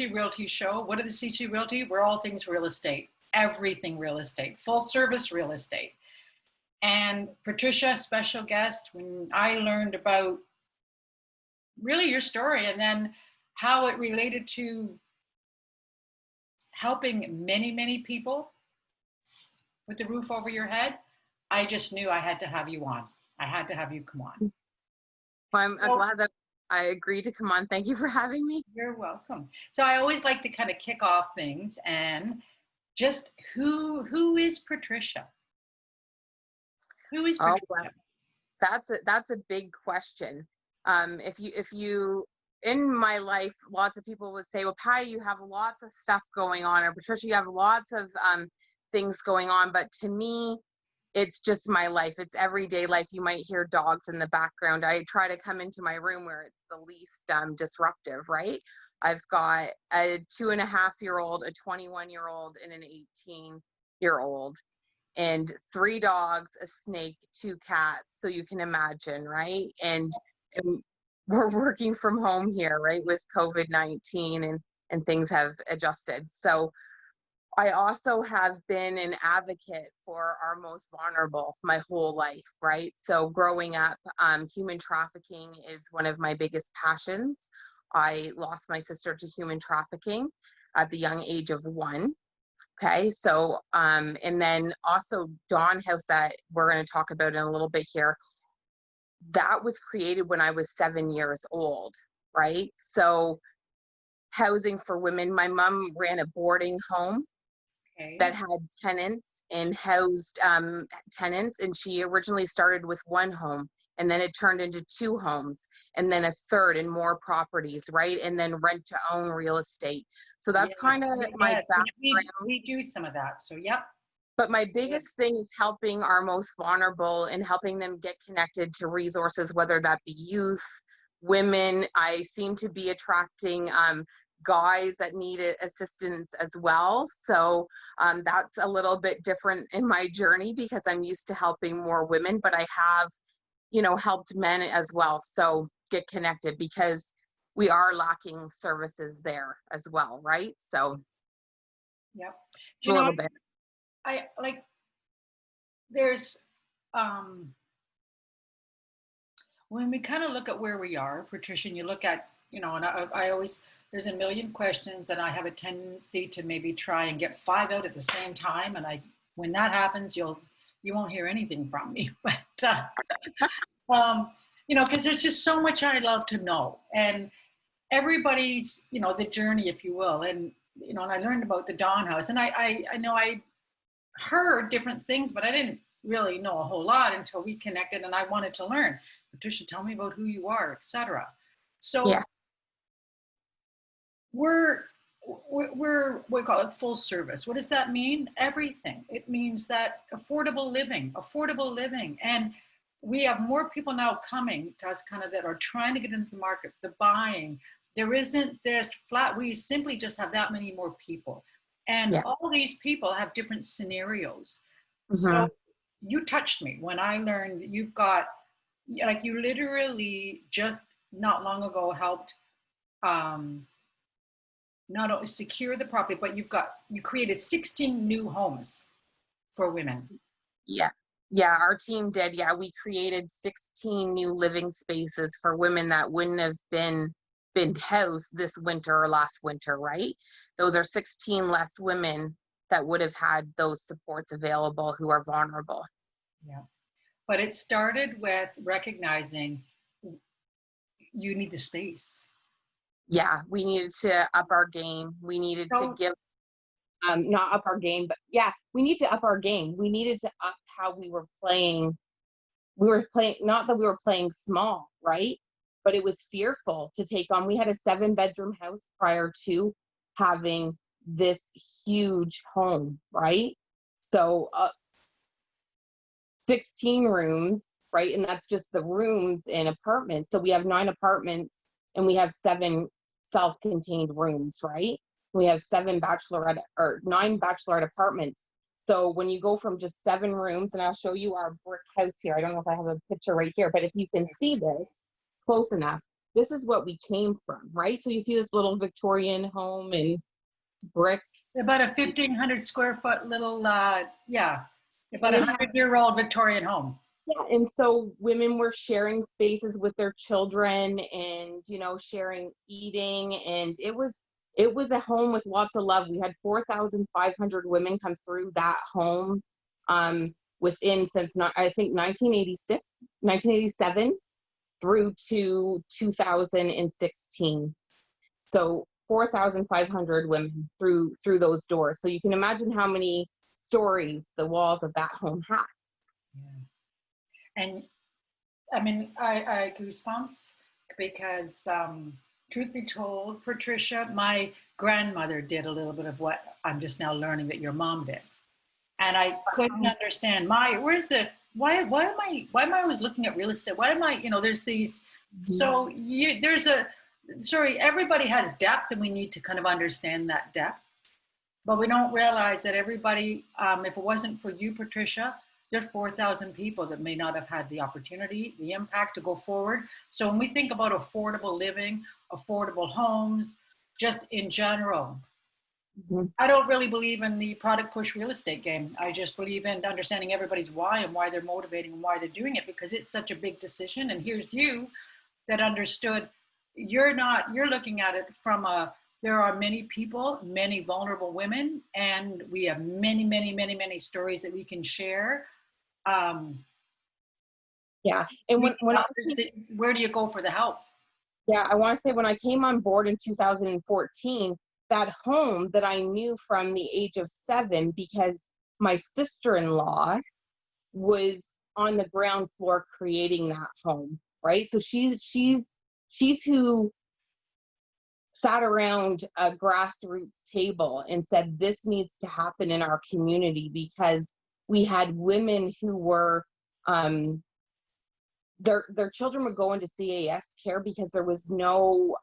C3 Realty show. What are the C3 Realty? We're all things real estate, everything real estate, full service real estate. And Patricia, special guest, when I learned about really your story and then how it related to helping many, many people with the roof over your head, I just knew I had to have you on. I had to have you come on. I'm glad that I agreed to come on. Thank you for having me. You're welcome. So I always like to kind of kick off things and just who is Patricia? Who is Patricia? Oh, wow. That's a big question. If you in my life, lots of people would say, well, Patty, you have lots of stuff going on, or Patricia, you have lots of things going on. But to me, it's just my life. It's everyday life. You might hear dogs in the background. I try to come into my room where it's the least disruptive, right? I've got a 2.5-year-old, a 21-year-old, and an 18-year-old, and 3 dogs, a snake, 2 cats. So you can imagine, right? And we're working from home here, right, with COVID-19, and things have adjusted. So I also have been an advocate for our most vulnerable my whole life, right? So growing up, human trafficking is one of my biggest passions. I lost my sister to human trafficking at the young age of 1. Okay, so, and then also Dawn House that we're going to talk about in a little bit here, that was created when I was 7 years old, right? So housing for women, my mom ran a boarding home that had tenants and housed tenants, and she originally started with 1 home, and then it turned into 2 homes, and then a 3rd and more properties, right? And then rent to own real estate. So that's kind of my background. We do some of that, so yep. But my biggest thing is helping our most vulnerable and helping them get connected to resources, whether that be youth, women. I seem to be attracting guys that need assistance as well. So that's a little bit different in my journey because I'm used to helping more women, but I have, helped men as well. So get connected because we are lacking services there as well, right? So yep. a little bit. I like there's when we kind of look at where we are, Patricia, and you look at, and I always, there's a million questions and I have a tendency to maybe try and get 5 out at the same time. And when that happens, you won't hear anything from me, but, because there's just so much I love to know, and everybody's, the journey, if you will. And, and I learned about the Dawn House, and I know I heard different things, but I didn't really know a whole lot until we connected and I wanted to learn. Patricia, tell me about who you are, etc. So yeah. We're we call it full service. What does that mean? Everything. It means that affordable living. And we have more people now coming to us kind of that are trying to get into the market, the buying. There isn't this flat, we simply just have that many more people. And all these people have different scenarios. Mm-hmm. So you touched me when I learned that you've got, like, you literally just not long ago helped not only secure the property, but you created 16 new homes for women. Yeah, our team did. Yeah, we created 16 new living spaces for women that wouldn't have been housed this winter or last winter, right? Those are 16 less women that would have had those supports available who are vulnerable. Yeah, but it started with recognizing you need the space. Yeah, we needed to up our game. We needed to give, not up our game, but yeah, we need to up our game. We needed to up how we were playing. We were playing, not that we were playing small, right? But it was fearful to take on. We had a 7-bedroom house prior to having this huge home, right? So 16 rooms, right? And that's just the rooms in apartments. So we have 9 apartments and we have 7 self-contained rooms, right? We have 9 bachelorette apartments. So when you go from just 7 rooms, and I'll show you our brick house here. I don't know if I have a picture right here, but if you can see this close enough, this is what we came from, right? So you see this little Victorian home in brick. About a 1,500 square foot little, yeah, about And a it had, 100-year-old Victorian home. yeah, and so women were sharing spaces with their children and, you know, sharing eating, and it was a home with lots of love. We had 4,500 women come through that home within, since not, I think 1986, 1987 through to 2016. So 4,500 women through those doors. So you can imagine how many stories the walls of that home has. Yeah. And I mean, I goosebumps because, truth be told, Patricia, my grandmother did a little bit of what I'm just now learning that your mom did, and I couldn't understand why am I always looking at real estate? Why am I, there's these, so sorry, everybody has depth, and we need to kind of understand that depth, but we don't realize that everybody, if it wasn't for you, Patricia, there's 4,000 people that may not have had the opportunity, the impact to go forward. So when we think about affordable living, affordable homes, just in general, I don't really believe in the product push real estate game. I just believe in understanding everybody's why and why they're motivating and why they're doing it, because it's such a big decision. And here's you that understood, you're looking at it from there are many people, many vulnerable women, and we have many, many, many, many stories that we can share. Yeah. And where do you go for the help? Yeah, I want to say when I came on board in 2014, that home that I knew from the age of 7, because my sister-in-law was on the ground floor creating that home, right? So she's who sat around a grassroots table and said, this needs to happen in our community, because we had women who were their children would go into CAS care because there was no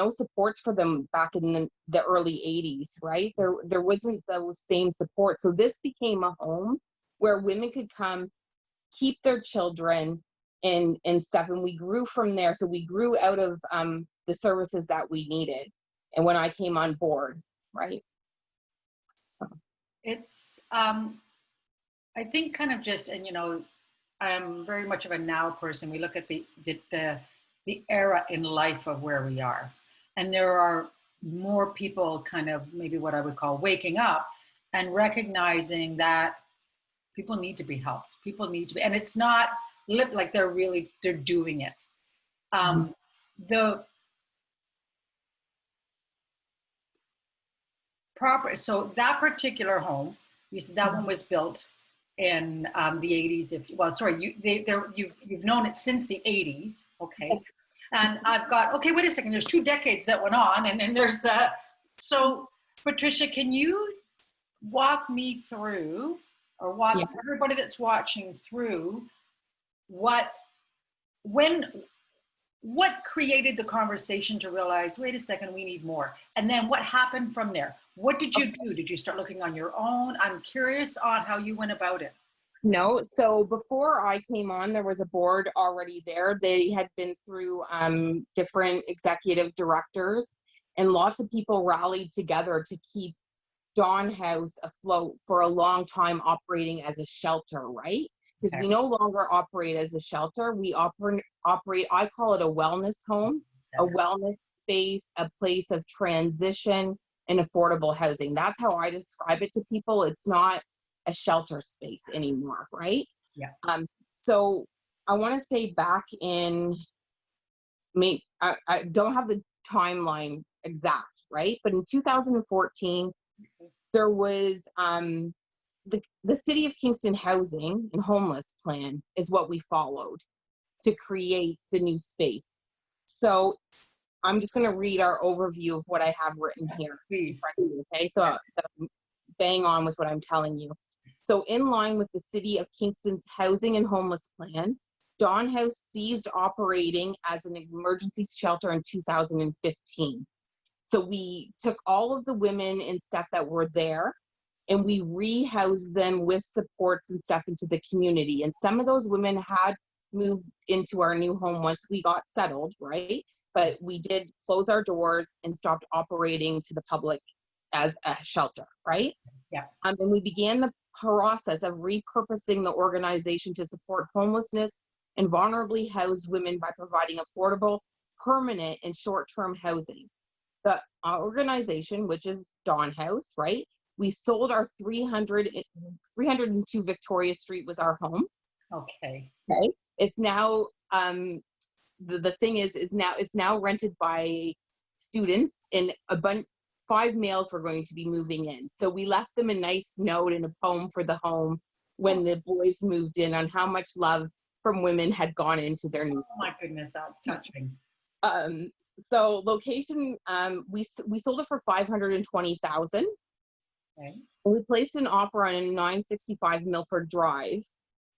supports for them back in the early 80s, right? There wasn't those same support. So this became a home where women could come, keep their children and stuff. And we grew from there. So we grew out of the services that we needed. And when I came on board, right? So. It's, I think kind of just, and I'm very much of a now person. We look at the era in life of where we are, and there are more people kind of maybe what I would call waking up and recognizing that people need to be helped. People need to be, and it's not like they're doing it. The proper, so that particular home, you said that one was built in the 80s. You've known it since the 80s, okay? And I've got, okay, wait a second, there's 2 decades that went on, and then there's the, so Patricia, can you walk me through, or walk everybody that's watching through, what created the conversation to realize, wait a second, we need more? And then what happened from there? What did you do? Did you start looking on your own? I'm curious on how you went about it. No, so before I came on, there was a board already there. They had been through different executive directors, and lots of people rallied together to keep Dawn House afloat for a long time, operating as a shelter, right? Because we no longer operate as a shelter. We operate, I call it a wellness home, a wellness space, a place of transition and affordable housing. That's how I describe it to people. It's not a shelter space anymore, right? Yeah. So I want to say back in, I don't have the timeline exact, right? But in 2014, there was the City of Kingston Housing and Homeless Plan is what we followed to create the new space. So I'm just going to read our overview of what I have written here. Please. Okay, so that I'm bang on with what I'm telling you. So in line with the City of Kingston's Housing and Homeless Plan, Dawn House ceased operating as an emergency shelter in 2015. So we took all of the women and stuff that were there, and we rehoused them with supports and stuff into the community. And some of those women had move into our new home once we got settled, right? But we did close our doors and stopped operating to the public as a shelter, right? Yeah. And we began the process of repurposing the organization to support homelessness and vulnerably housed women by providing affordable, permanent, and short-term housing. The organization, which is Dawn House, right? We sold our 302 Victoria Street was our home. Okay. Okay. It's now, the thing is now it's now rented by students, and 5 males were going to be moving in. So we left them a nice note and a poem for the home when the boys moved in on how much love from women had gone into their new Oh my goodness, that's touching. So location, we sold it for $520,000. Okay. We placed an offer on a 965 Milford Drive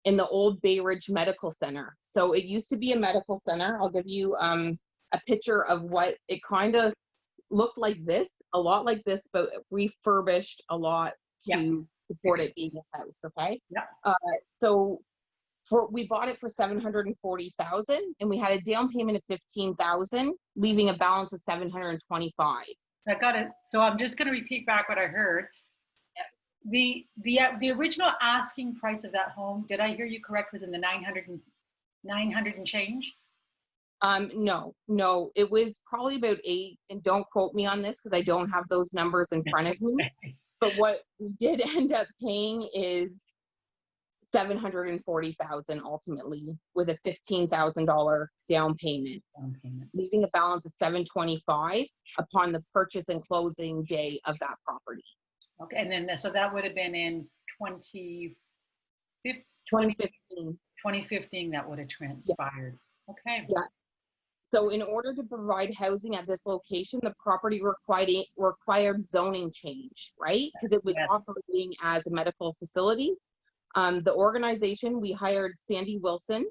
in the old Bay Ridge Medical Center. So it used to be a medical center. I'll give you a picture of what it kind of looked like, this, a lot like this, but refurbished a lot to support it being a house, okay? Yeah. So we bought it for $740,000, and we had a down payment of $15,000, leaving a balance of $725,000. I got it. So I'm just going to repeat back what I heard. The original asking price of that home, did I hear you correct, was in the 900 and change? No, it was probably about 8, and don't quote me on this because I don't have those numbers in front of me. But what we did end up paying is $740,000 ultimately, with a $15,000 down payment, leaving a balance of $725,000 upon the purchase and closing day of that property. Okay, and then so that would have been in 2015 that would have transpired. Yeah. Okay. Yeah. So in order to provide housing at this location, the property required zoning change, right? Because it was operating as a medical facility. The organization, we hired Sandy Wilson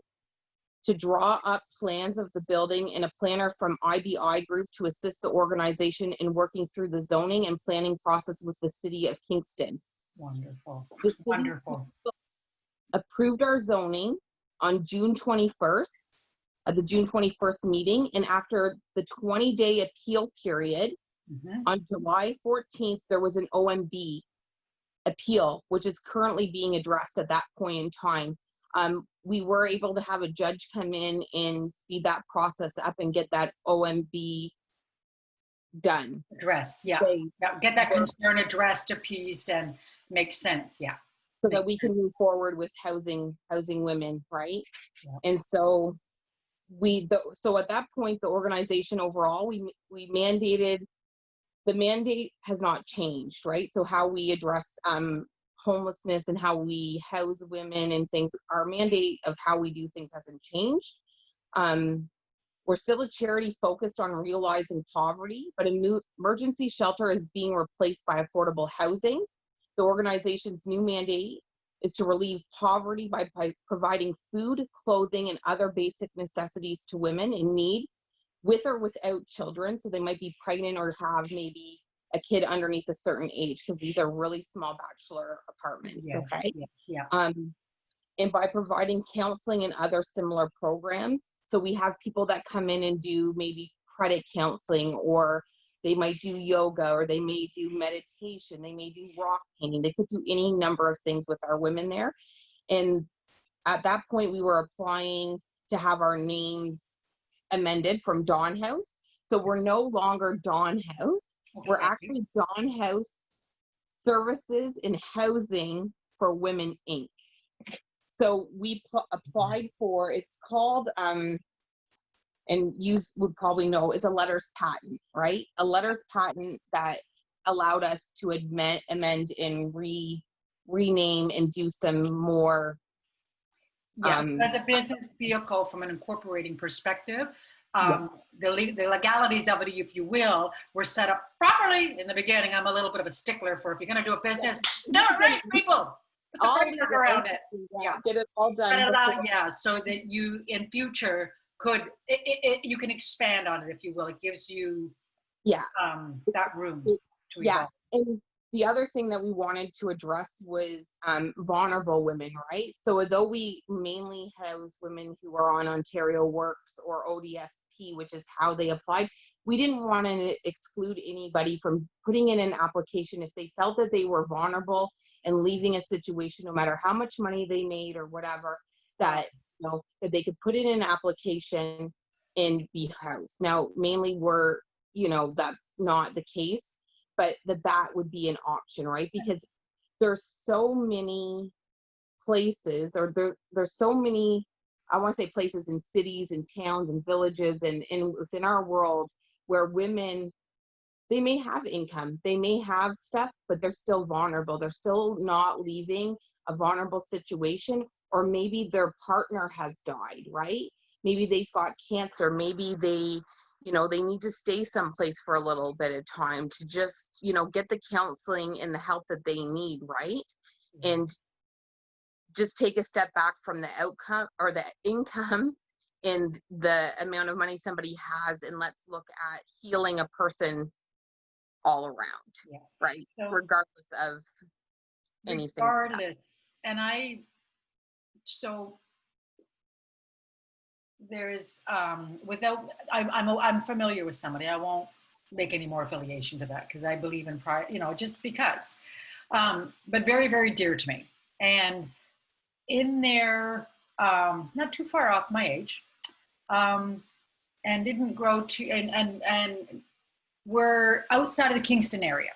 to draw up plans of the building, and a planner from IBI Group to assist the organization in working through the zoning and planning process with the city of Kingston. Wonderful. Wonderful. Approved our zoning on June 21st, at the June 21st meeting, and after the 20-day appeal period, on July 14th, there was an OMB appeal, which is currently being addressed at that point in time. We were able to have a judge come in and speed that process up and get that OMB done. Addressed, yeah. Get that concern addressed, appeased, and makes sense, yeah. So that we can move forward with housing women, right? Yeah. And so so at that point, the organization overall, we mandated, the mandate has not changed, right? So how we address homelessness and how we house women and things, our mandate of how we do things hasn't changed. We're still a charity focused on realizing poverty, but emergency shelter is being replaced by affordable housing. The organization's new mandate is to relieve poverty by providing food, clothing, and other basic necessities to women in need, with or without children. So they might be pregnant or have maybe a kid underneath a certain age, because these are really small bachelor apartments. Okay. Yeah. And by providing counseling and other similar programs. So we have people that come in and do maybe credit counseling, or they might do yoga, or they may do meditation, they may do rock painting. They could do any number of things with our women there. And at that point, we were applying to have our names amended from Dawn House. So we're no longer Dawn House. Okay. We're actually Dawn House Services and Housing for Women, Inc. So we applied for, it's called, and you would probably know, it's a letters patent, right? A letters patent that allowed us to amend and rename and do some more. As a business vehicle from an incorporating perspective, the legalities of it, if you will, were set up properly in the beginning. I'm a little bit of a stickler for, if you're going to do a business, do it right, people. Put the framework around it. Get it all done. So that you in future could, you can expand on it, if you will. It gives you that room to evolve. And the other thing that we wanted to address was vulnerable women, right? So although we mainly house women who are on Ontario Works or ODSP, which is how they applied, we didn't want to exclude anybody from putting in an application if they felt that they were vulnerable and leaving a situation, no matter how much money they made or whatever, that, that they could put in an application and be housed. Now, mainly that's not the case, but that would be an option, right? Because there's so many places, or there's so many, I want to say places in cities and towns and villages and within our world where women, they may have income, they may have stuff, but they're still vulnerable. They're still not leaving a vulnerable situation, or maybe their partner has died, right? Maybe they've got cancer, maybe they they need to stay someplace for a little bit of time to just, get the counseling and the help that they need, right? And just take a step back from the outcome or the income and the amount of money somebody has, and let's look at healing a person all around, right? So, regardless of anything. Regardless. And there's I'm familiar with somebody. I won't make any more affiliation to that because I believe in pride, just because. But very, very dear to me. And in there, not too far off my age, and didn't grow to and we're outside of the Kingston area.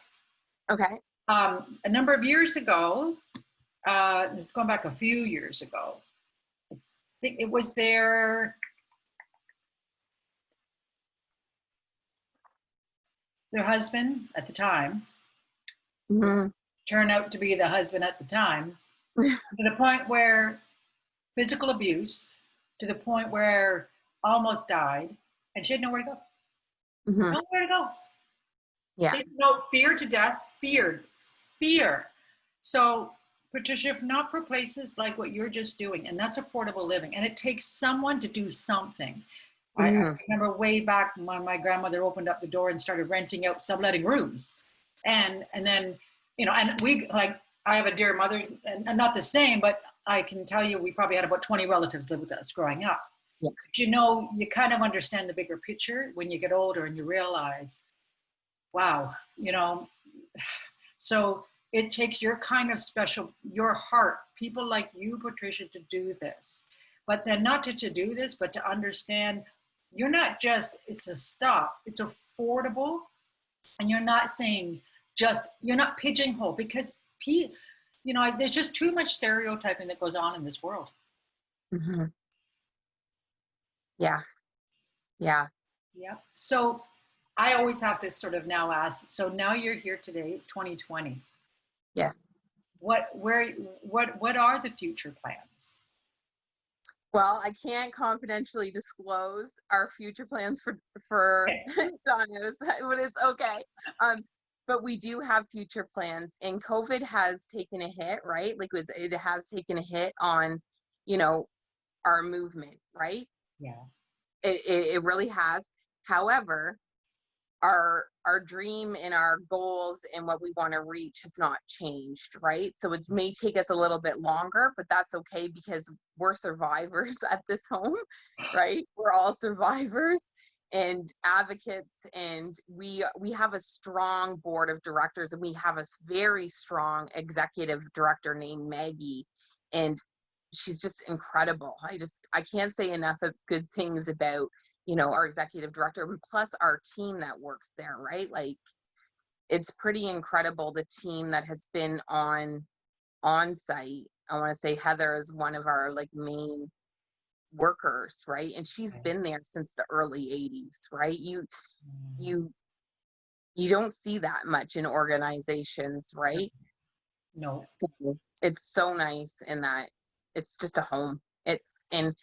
Okay. A number of years ago, it's going back a few years ago. I think it was their husband at the time, turned out to be the husband at the time, to the point where physical abuse, to the point where almost died, and she had nowhere to go. Nowhere to go. Yeah. Fear to death, fear. So, Patricia, if not for places like what you're just doing, and that's affordable living, and it takes someone to do something. I remember way back when my grandmother opened up the door and started renting out, subletting rooms. And then, and we, like, I have a dear mother, and not the same, but I can tell you we probably had about 20 relatives live with us growing up. Yeah. But you kind of understand the bigger picture when you get older and you realize, wow, so it takes your kind of your heart, people like you, Patricia, to do this. But then not to do this, but to understand you're not just, it's a stop, it's affordable. And you're not saying you're not pigeonholed, because, there's just too much stereotyping that goes on in this world. Yeah. Yeah. Yeah. So I always have to sort of now ask, so now you're here today, it's 2020. Yes. What are the future plans? Well, I can't confidentially disclose our future plans for Donna's, but it's okay. But we do have future plans, and COVID has taken a hit, right? Like it has taken a hit on, our movement, right? Yeah. It really has. However, our dream and our goals and what we want to reach has not changed, right? So it may take us a little bit longer, but that's okay, because we're survivors at this home, right? We're all survivors and advocates, and we have a strong board of directors, and we have a very strong executive director named Maggie, and she's just incredible. I can't say enough of good things about our executive director, plus our team that works there, right? Like, it's pretty incredible, the team that has been on site. I want to say Heather is one of our main workers, right? And she's been there since the early 80s, right? You don't see that much in organizations, right? No. So it's so nice in that it's just a home. And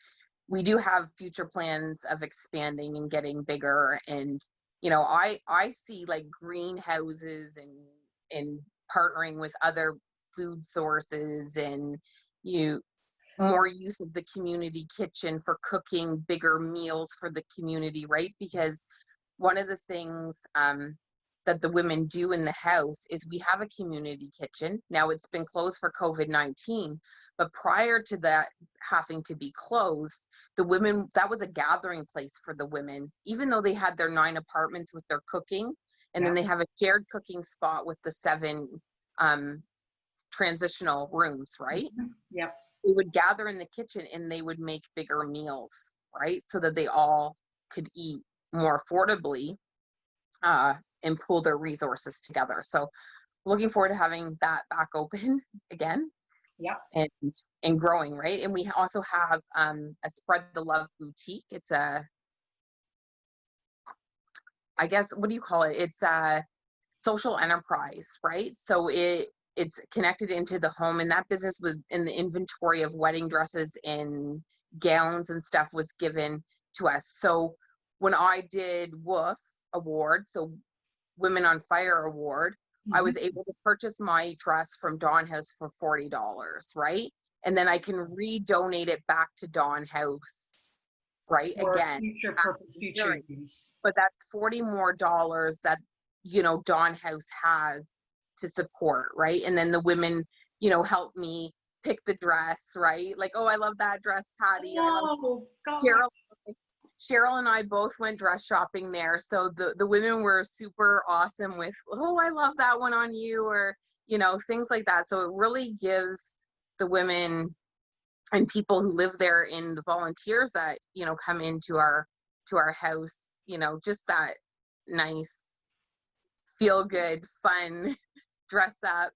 we do have future plans of expanding and getting bigger. And, I see greenhouses and partnering with other food sources, and more use of the community kitchen for cooking bigger meals for the community, right? Because one of the things that the women do in the house is we have a community kitchen. Now it's been closed for COVID-19, but prior to that having to be closed, the women, that was a gathering place for the women, even though they had their 9 apartments with their cooking, and then they have a shared cooking spot with the 7 transitional rooms, right? Yep. They would gather in the kitchen and they would make bigger meals, right? So that they all could eat more affordably, and pool their resources together. So looking forward to having that back open again. Yep. And growing, right? And we also have a Spread the Love boutique. It's a, I guess, what do you call it? It's a social enterprise, right? So it's connected into the home, and that business was in the inventory of wedding dresses and gowns and stuff was given to us. So when I did WOOF award, so Women on Fire award, I was able to purchase my dress from Dawn House for $40, right? And then I can redonate it back to Dawn House, right? For Again, future purpose, future use. but that's $40 more that, you know, Dawn House has to support, right? And then the women, you know, help me pick the dress, right? Like, oh, I love that dress, Patty. Oh, God. Cheryl and I both went dress shopping there. So the women were super awesome with, oh, I love that one on you, or, you know, things like that. So it really gives the women and people who live there and the volunteers that, you know, come into our house, you know, just that nice, feel good, fun dress up.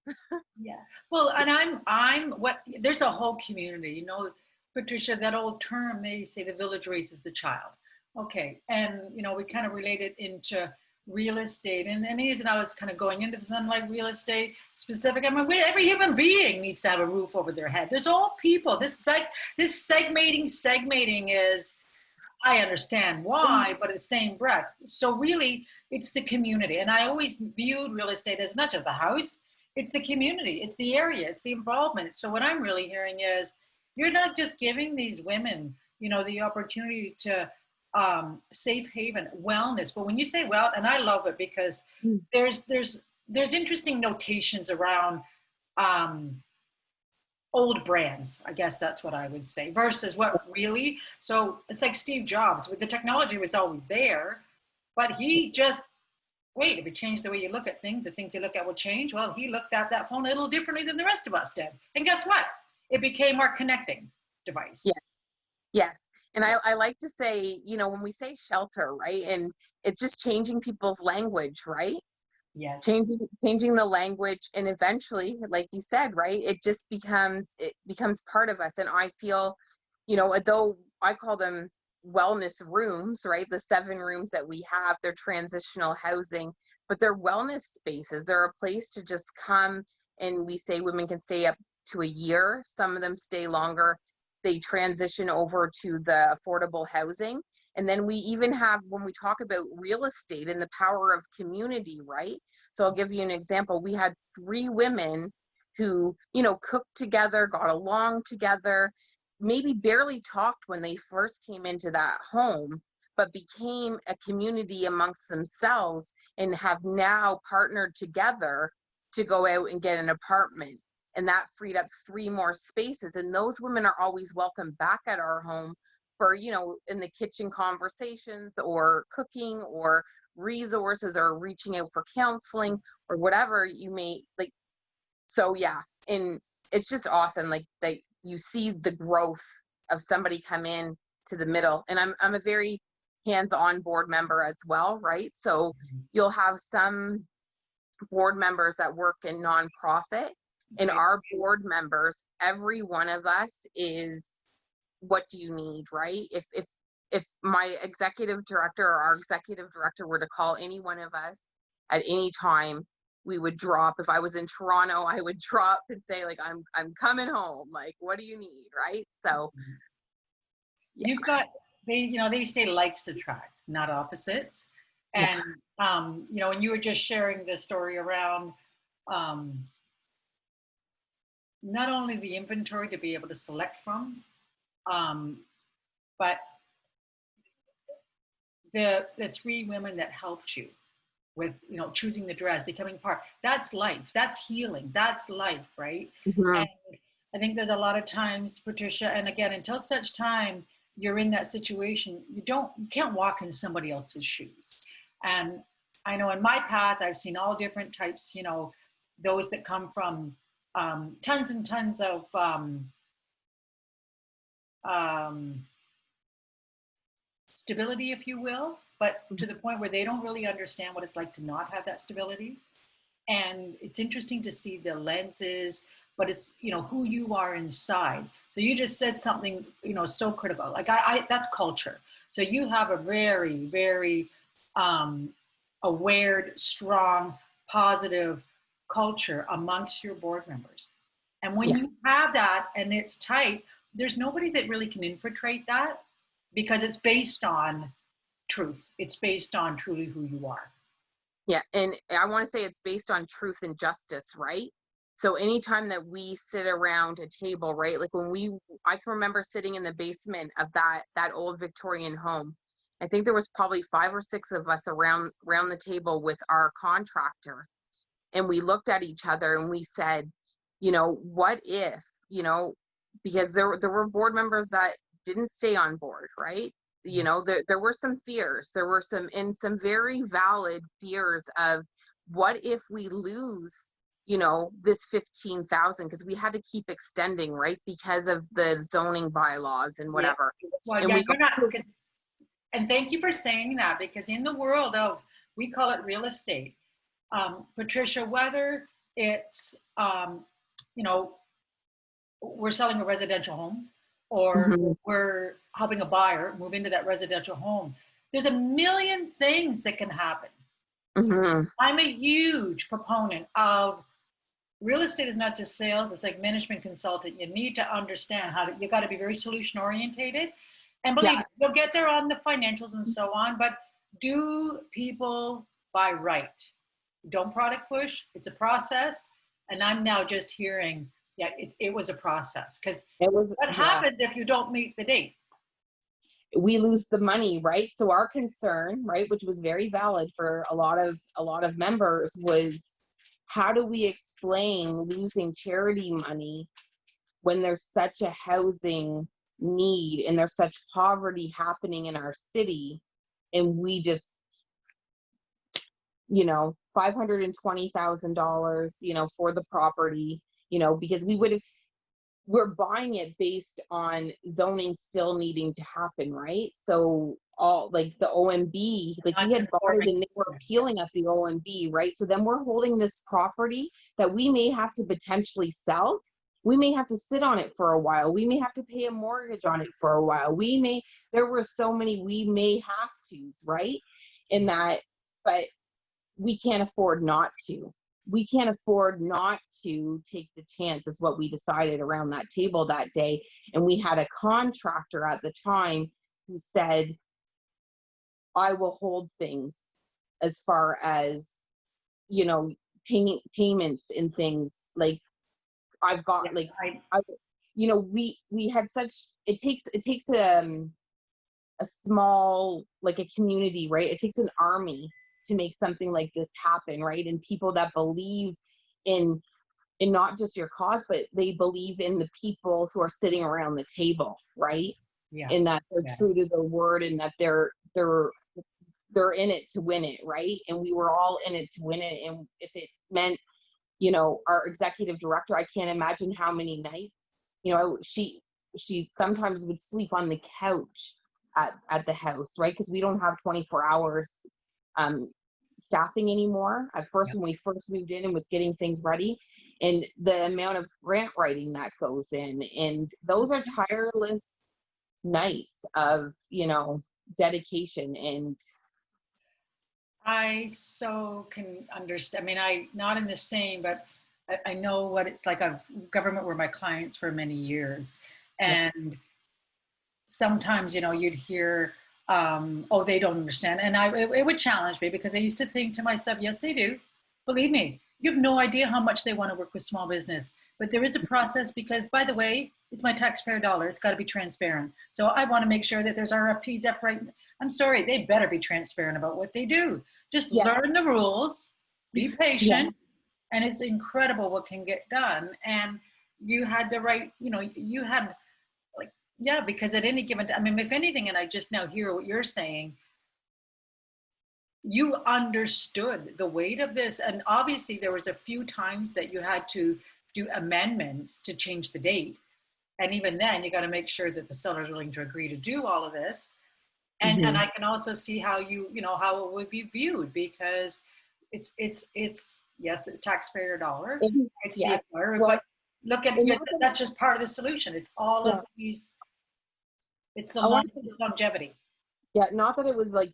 Yeah. Well, and I'm what there's a whole community, you know, Patricia, that old term they say the village raises the child. Okay. And you know, we kind of relate it into real estate. And the reason I was kind of going into this, I'm like real estate specific. I mean, every human being needs to have a roof over their head. There's all people. This is like this segmating is I understand why, but at the same breath. So really, it's the community. And I always viewed real estate as not just the house, it's the community, it's the area, it's the involvement. So what I'm really hearing is you're not just giving these women, you know, the opportunity to safe haven, wellness. But when you say well, and I love it because there's interesting notations around old brands, I guess that's what I would say, versus what really. So it's like Steve Jobs, with the technology was always there, but he just, wait, if it changed the way you look at things, the things you look at will change. Well, he looked at that phone a little differently than the rest of us did. And guess what? It became our connecting device. Yeah. Yes. And I like to say, you know, when we say shelter, right? And it's just changing people's language, right? Yes. Changing the language, and eventually, like you said, right, it becomes part of us. And I feel, you know, though I call them wellness rooms, right, the 7 rooms that we have, they're transitional housing, but they're wellness spaces. They're a place to just come, and we say women can stay up to a year, some of them stay longer. They transition over to the affordable housing. And then we even have, when we talk about real estate and the power of community, right? So I'll give you an example. We had 3 women who, you know, cooked together, got along together, maybe barely talked when they first came into that home, but became a community amongst themselves and have now partnered together to go out and get an apartment. And that freed up 3 more spaces. And those women are always welcome back at our home for, you know, in the kitchen conversations or cooking or resources or reaching out for counseling or whatever you may like. So yeah, and it's just awesome. Like you see the growth of somebody come in to the middle. And I'm a very hands-on board member as well, right? So you'll have some board members that work in nonprofit, and our board members, every one of us is, what do you need, right? If my executive director or our executive director were to call any one of us at any time, we would drop. If I was in Toronto, I would drop and say, like, I'm coming home. Like, what do you need, right? So yeah. You've got, they say likes attract, not opposites. And you know, when you were just sharing the story around not only the inventory to be able to select from, but the 3 women that helped you, with, you know, choosing the dress, becoming part. That's life. That's healing. That's life, right? Mm-hmm. And I think there's a lot of times, Patricia, and again, until such time you're in that situation, you can't walk in somebody else's shoes. And I know in my path, I've seen all different types, you know, those that come from tons and tons of um, stability, if you will, but to the point where they don't really understand what it's like to not have that stability. And it's interesting to see the lenses, but it's, you know, who you are inside. So you just said something, you know, so critical. Like that's culture. So you have a very, very aware, strong, positive culture amongst your board members. And when Yeah. you have that and it's tight, there's nobody that really can infiltrate that because it's based on truth. It's based on truly who you are. Yeah, and I want to say it's based on truth and justice, right? So anytime that we sit around a table, right? Like I can remember sitting in the basement of that old Victorian home. I think there was probably 5 or 6 of us around the table with our contractor, and we looked at each other and we said, you know, what if, you know, because there were board members that didn't stay on board, right? You know, there were some fears, there were some very valid fears of what if we lose, you know, this 15,000, because we had to keep extending, right, because of the zoning bylaws and Yeah. whatever. Well, And yeah, we you're got not, and thank you for saying that, because in the world of, we call it real estate, Patricia, whether it's, you know, we're selling a residential home or Mhm. we're helping a buyer move into that residential home, there's a million things that can happen. Mhm. I'm a huge proponent of real estate is not just sales, it's like management consultant. You need to understand you got to be very solution orientated. And believe Yeah. me, you'll get there on the financials and so on, but do people buy right? Don't product push. It's a process. And I'm now just hearing, yeah, it was a process. Because It was, what yeah. happens if you don't meet the date? We lose the money, right? So our concern, right, which was very valid for a lot of members, was how do we explain losing charity money when there's such a housing need and there's such poverty happening in our city, and we just, you know, $520,000, you know, for the property, you know, because we're buying it based on zoning still needing to happen, right? So all like the OMB, like we had bought it and they were appealing at the OMB, right? So then we're holding this property that we may have to potentially sell. We may have to sit on it for a while. We may have to pay a mortgage on it for a while. There were so many we may have to's, right? In that, but we can't afford not to. We can't afford not to take the chance, is what we decided around that table that day. And we had a contractor at the time who said, I will hold things as far as, you know, payments and things. Like I've got, like, you know, we had such, it takes a small, like a community, right? It takes an army to make something like this happen, right? And people that believe in not just your cause, but they believe in the people who are sitting around the table, right? Yeah. And that they're Yeah. true to their word, and that they're in it to win it, right? And we were all in it to win it. And if it meant, you know, our executive director, I can't imagine how many nights, you know, she sometimes would sleep on the couch at the house, right? Because we don't have 24 hours staffing anymore. At first, when we first moved in and was getting things ready, and the amount of grant writing that goes in, and those are tireless nights of, you know, dedication. And I so can understand. I mean, not in the same, but I know what it's like. Government were my clients for many years, and sometimes, you know, you'd hear, oh, they don't understand, and it would challenge me because I used to think to myself, yes, they do. Believe me, you have no idea how much they want to work with small business, but there is a process because, by the way, it's my taxpayer dollar. It's got to be transparent. So I want to make sure that there's RFPs up right. I'm sorry, they better be transparent about what they do. Just Yeah. learn the rules, be Yeah. patient, and it's incredible what can get done. And you had the right, you had like, yeah, because at any given time, I mean, if anything, and I just now hear what you're saying, you understood the weight of this. And obviously there was a few times that you had to do amendments to change the date. And even then you got to make sure that the seller is willing to agree to do all of this. And Mhm. I can also see how how it would be viewed, because it's yes, it's taxpayer dollar, it's the Yeah. acquirer, Well, but look at and not that, that's just part of the solution. It's all yeah, of these, it's the I want to, it's longevity. yeah, not that it was like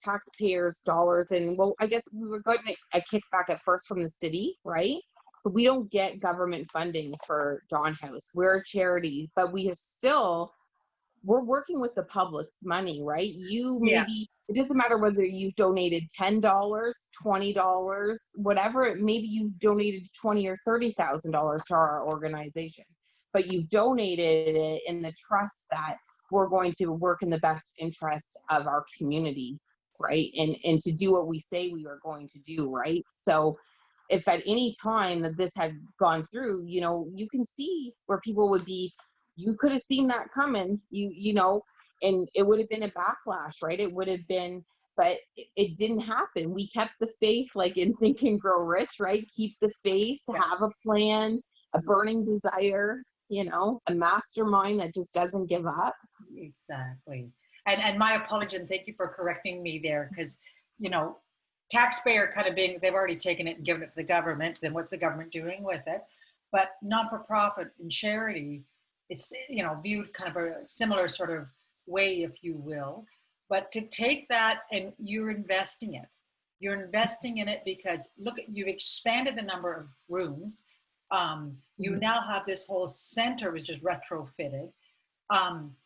taxpayers' dollars. And well, I guess we were getting a kickback at first from the city, right? But we don't get government funding for Dawn House. We're a charity, but we are still, we're working with the public's money, right? You Yeah, maybe, it doesn't matter whether you've donated $10, $20, whatever, maybe you've donated 20 or $30,000 to our organization, but you've donated it in the trust that we're going to work in the best interest of our community, right? And to do what we say we are going to do, right? So if at any time that this had gone through, you can see where people would be, you could have seen that coming, and it would have been a backlash, right? It would have been, but it didn't happen. We kept the faith, like in Think and Grow Rich, right? Keep the faith, yeah, have a plan, a burning desire, a mastermind that just doesn't give up. exactly. And my apology, and thank you for correcting me there, because you know taxpayer kind of being, they've already taken it and given it to the government, then what's the government doing with it? But non-for-profit and charity is viewed kind of a similar sort of way, if you will. But to take that and you're investing in it because look, you've expanded the number of rooms. You Mhm. now have this whole center which is retrofitted. um,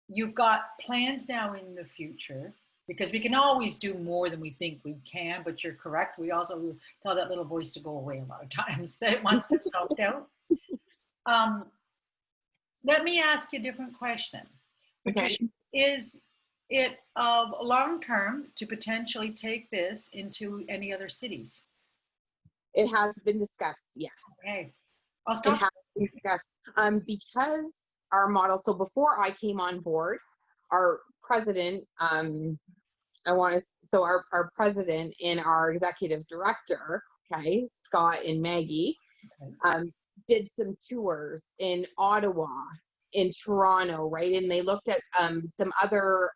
you've got plans now in the future, because we can always do more than we think we can. But you're correct, we also tell that little voice to go away a lot of times that it wants to self doubt. um, Let me ask you a different question, Okay. Patricia. Is it of long term to potentially take this into any other cities? It has been discussed, yes. Okay, I'll It stop. has been discussed. Because our model, so before I came on board, our president, our president and our executive director, okay, Scott and Maggie, Okay. um, did some tours in Ottawa, in Toronto, right? And they looked at some other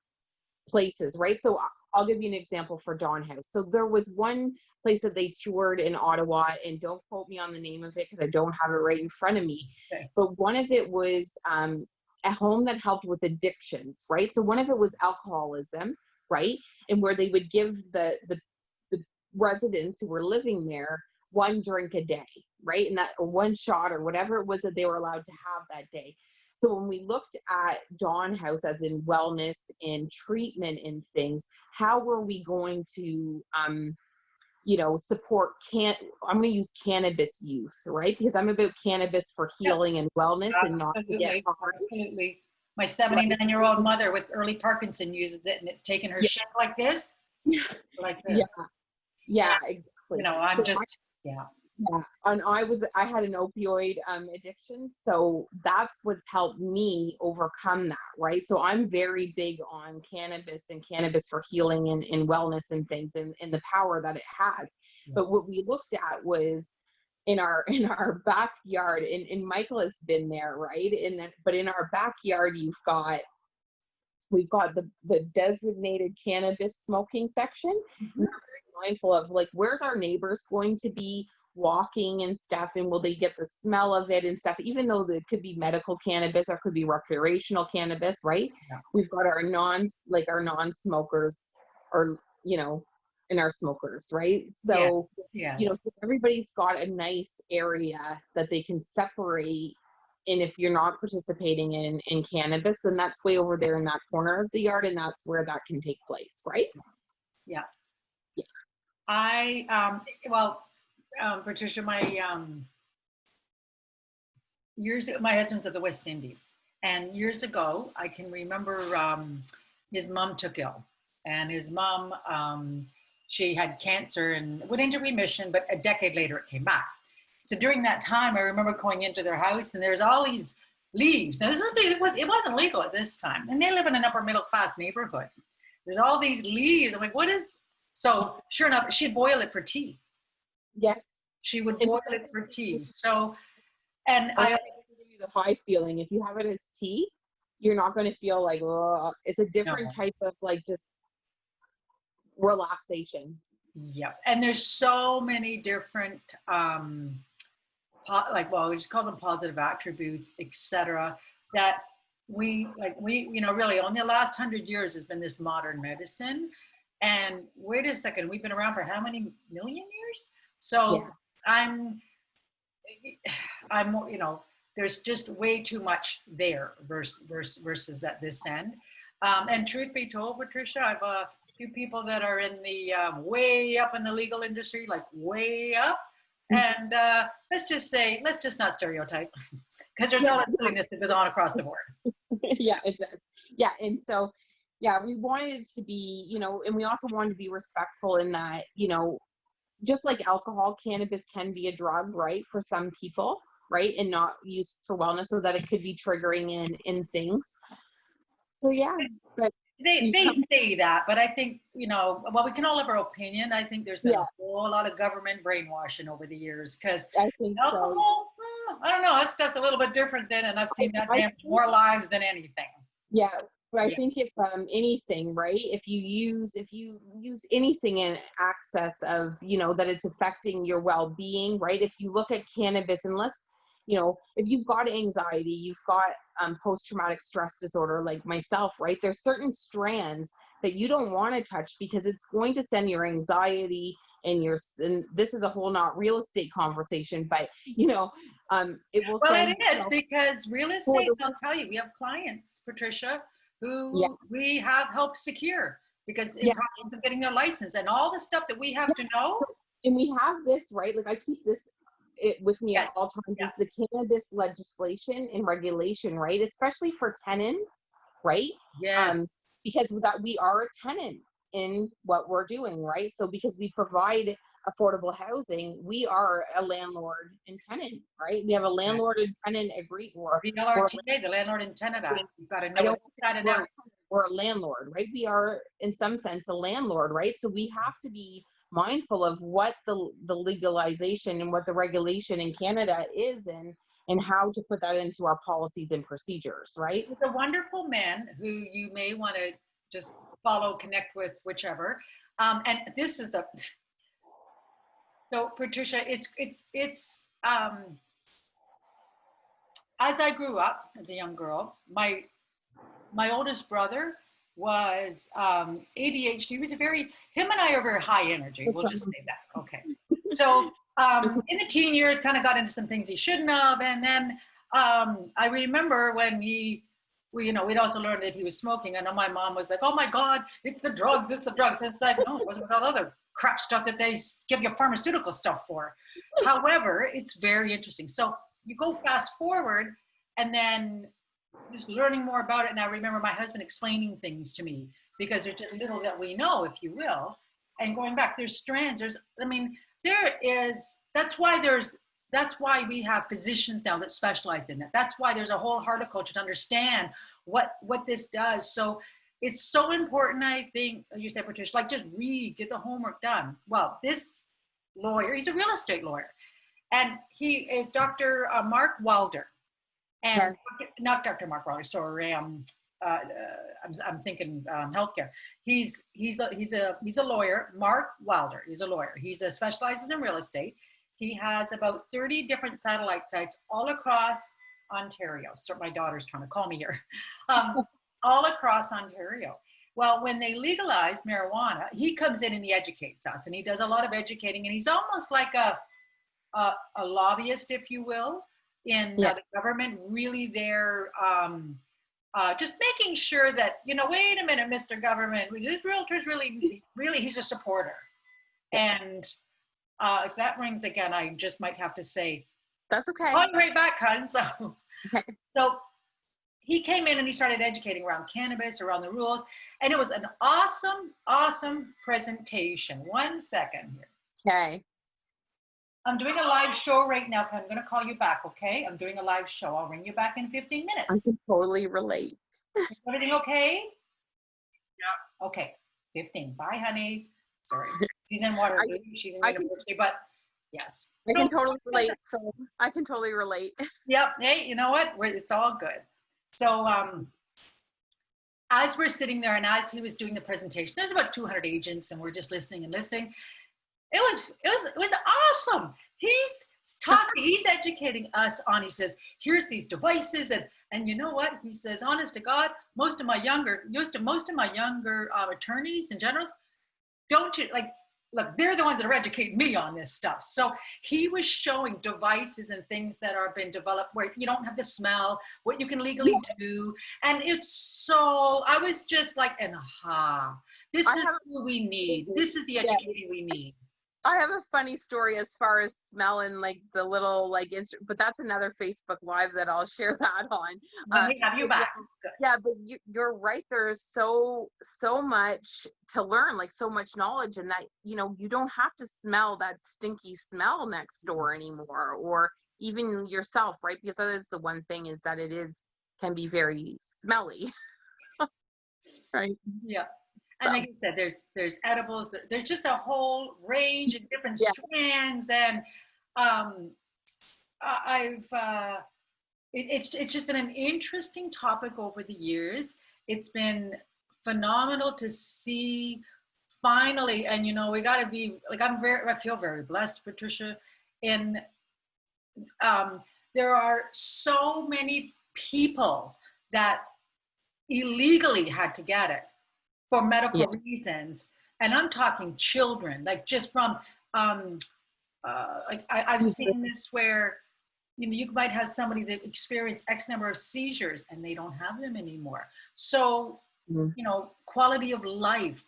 places, right? So I'll give you an example for Dawn House. So there was one place that they toured in Ottawa, and don't quote me on the name of it because I don't have it right in front of me. Okay. But one of it was a home that helped with addictions, right? So one of it was alcoholism, right? And where they would give the residents who were living there one drink a day, right? And that, or one shot or whatever it was that they were allowed to have that day. So when we looked at Dawn House as in wellness and treatment and things, how were we going to, support I'm going to use cannabis use, right? Because I'm about cannabis for Yep. healing and wellness and not to get Absolutely, harmed, absolutely. My right? 79-year-old mother with early Parkinson uses it, and it's taken her Yeah, shit like this, like yeah, this. And yeah, exactly. I'm So just, yeah, yeah, and I had an opioid addiction, so that's what's helped me overcome that, right? So I'm very big on cannabis and cannabis for healing and wellness and things, and the power that it has. yeah, But what we looked at was in our in our backyard, and Michael has been there, right? But in our backyard, we've got the designated cannabis smoking section. And mhm, we're very mindful of, like, where's our neighbors going to be walking and stuff, and will they get the smell of it and stuff, even though it could be medical cannabis or could be recreational cannabis, right? yeah, We've got our non-smokers, or and our smokers, right? yes, So yes, so everybody's got a nice area that they can separate. And if you're not participating in cannabis, then that's way over there in that corner of the yard, and that's where that can take place, right? yeah. Yeah. I well, Patricia, my years ago, my husband's of the West Indies, and years ago, I can remember his mom took ill, and his mom she had cancer and went into remission, but a decade later it came back. So during that time, I remember going into their house and there's all these leaves. Now, it wasn't legal at this time. And they live in an upper middle class neighborhood. There's all these leaves. I'm like, what is? So sure enough, she'd boil it for tea. Yes. She would boil it for tea. So, and I give you the high feeling. If you have it as tea, you're not going to feel like, oh, it's a different type of like just relaxation. Yeah. And there's so many different, we just call them positive attributes, etc. that we really only the last 100 years has been this modern medicine. And wait a second, we've been around for how many million years? So I'm there's just way too much there versus at this end. And truth be told, Patricia, I've a few people that are in the way up in the legal industry, like way up. And let's just not stereotype, because there's all this silliness that goes on across the board. Yeah, it does. Yeah, and so, we wanted it to be, and we also wanted to be respectful in that, just like alcohol, cannabis can be a drug, right, for some people, right, and not used for wellness, so that it could be triggering in things. So but they say that, but I think we can all have our opinion. I think there's been a whole lot of government brainwashing over the years, because I think alcohol, I don't know, that stuff's a little bit different than, and I've seen that damage more lives than anything. Yeah. But I think if anything, right, if you use anything in excess of, that it's affecting your well-being, right? If you look at cannabis, unless, if you've got anxiety, you've got post-traumatic stress disorder like myself, right? There's certain strands that you don't want to touch, because it's going to send your anxiety and this is a whole not real estate conversation, but it will. Well, it is, because real estate, I'll tell you, we have clients, Patricia, who we have helped secure because in process of getting their license and all the stuff that we have to know. So, and we have this, right? Like I keep this with me at all times, is the cannabis legislation and regulation, right? Especially for tenants, right? Yeah. Because that we are a tenant in what we're doing, right? So because we provide affordable housing, we are a landlord and tenant, right? We have a landlord and tenant agreement. The LRTA, the Landlord and Tenant Act. You've got to know it. We're a landlord, right? We are, in some sense, a landlord, right? So we have to be mindful of what the legalization and what the regulation in Canada is, and how to put that into our policies and procedures, right? It's a wonderful man who you may want to just follow, connect with, whichever. And this is so Patricia, it's as I grew up as a young girl, my oldest brother was ADHD. He was him and I are very high energy. We'll just say that. Okay. So in the teen years, kind of got into some things he shouldn't have. And then I remember when we'd also learned that he was smoking. I know my mom was like, oh my God, it's the drugs. And it's like, no, it wasn't all other crap stuff that they give you pharmaceutical stuff for. However, it's very interesting. So you go fast forward and then just learning more about it. And I remember my husband explaining things to me, because there's just little that we know, if you will. And going back, there's strands. That's why we have physicians now that specialize in it. That's why there's a whole horticulture to understand what this does. So it's so important, I think, you said, Patricia, like just read, get the homework done. Well, this lawyer, he's a real estate lawyer, and he is Dr. Mark Wilder. And not Dr. Mark Wilder, sorry, I'm thinking healthcare. He's a lawyer, Mark Wilder. He's a lawyer. He specializes in real estate. He has about 30 different satellite sites all across Ontario. So my daughter's trying to call me here. All across Ontario. Well, when they legalized marijuana, he comes in and he educates us, and he does a lot of educating, and he's almost like a lobbyist, if you will, in the government, really there, just making sure that, wait a minute, Mr. Government, this realtor's really, he's a supporter. And if that rings again, I just might have to say, that's okay. I'll be right back, hon. So he came in and he started educating around cannabis, around the rules. And it was an awesome, awesome presentation. 1 second here. Okay. I'm doing a live show right now. I'm going to call you back, okay? I'm doing a live show. I'll ring you back in 15 I minutes. can totally relate. Is everything okay? Yeah. Okay. 15. Bye, honey. Sorry. She's in Waterloo. She's in university, but yes. I can totally relate. So I can totally relate. Yep. Hey, you know what? It's all good. So as we're sitting there and as he was doing the presentation, there's about 200 agents and we're just listening and listening. It was awesome. He's talking, he's educating us on, he says, here's these devices, and you know what? He says, honest to God, most of my younger attorneys and generals, don't you, like, look, they're the ones that are educating me on this stuff. So he was showing devices and things that are been developed where you don't have the smell, what you can legally do. And it's so, I was just like, this is what we need. This is the educating we need. I have a funny story as far as smelling like the little but that's another Facebook Live that I'll share that on. Let me have you back. Yeah, but you're right. There's so much to learn, like so much knowledge, and that you don't have to smell that stinky smell next door anymore, or even yourself, right? Because that is the one thing, is that can be very smelly, right? Yeah. And like I said, there's edibles. There's just a whole range of different strands, and it's just been an interesting topic over the years. It's been phenomenal to see finally, and we got to be like, I feel very blessed, Patricia. In there are so many people that illegally had to get it for medical reasons. And I'm talking children, like just from, like I've seen this where, you might have somebody that experienced X number of seizures and they don't have them anymore. So, quality of life.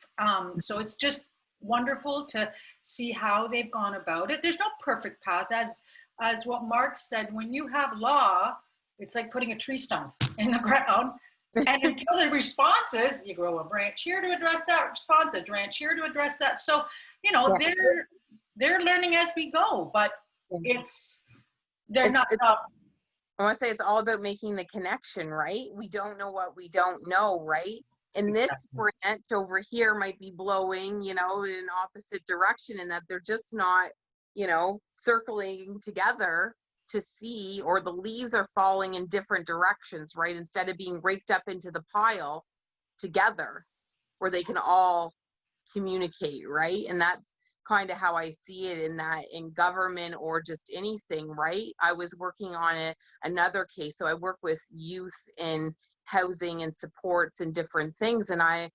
So it's just wonderful to see how they've gone about it. There's no perfect path, as what Mark said. When you have law, it's like putting a tree stump in the ground. And until the responses, you grow a branch here to address that response, a branch here to address that. So, they're learning as we go, but they're not. I want to say it's all about making the connection, right? We don't know what we don't know, right? And this branch over here might be blowing, in an opposite direction, and that they're just not, circling together to see, or the leaves are falling in different directions, right? Instead of being raked up into the pile together where they can all communicate, right? And that's kind of how I see it in government or just anything, right? I was working on another case. So I work with youth in housing and supports and different things. And I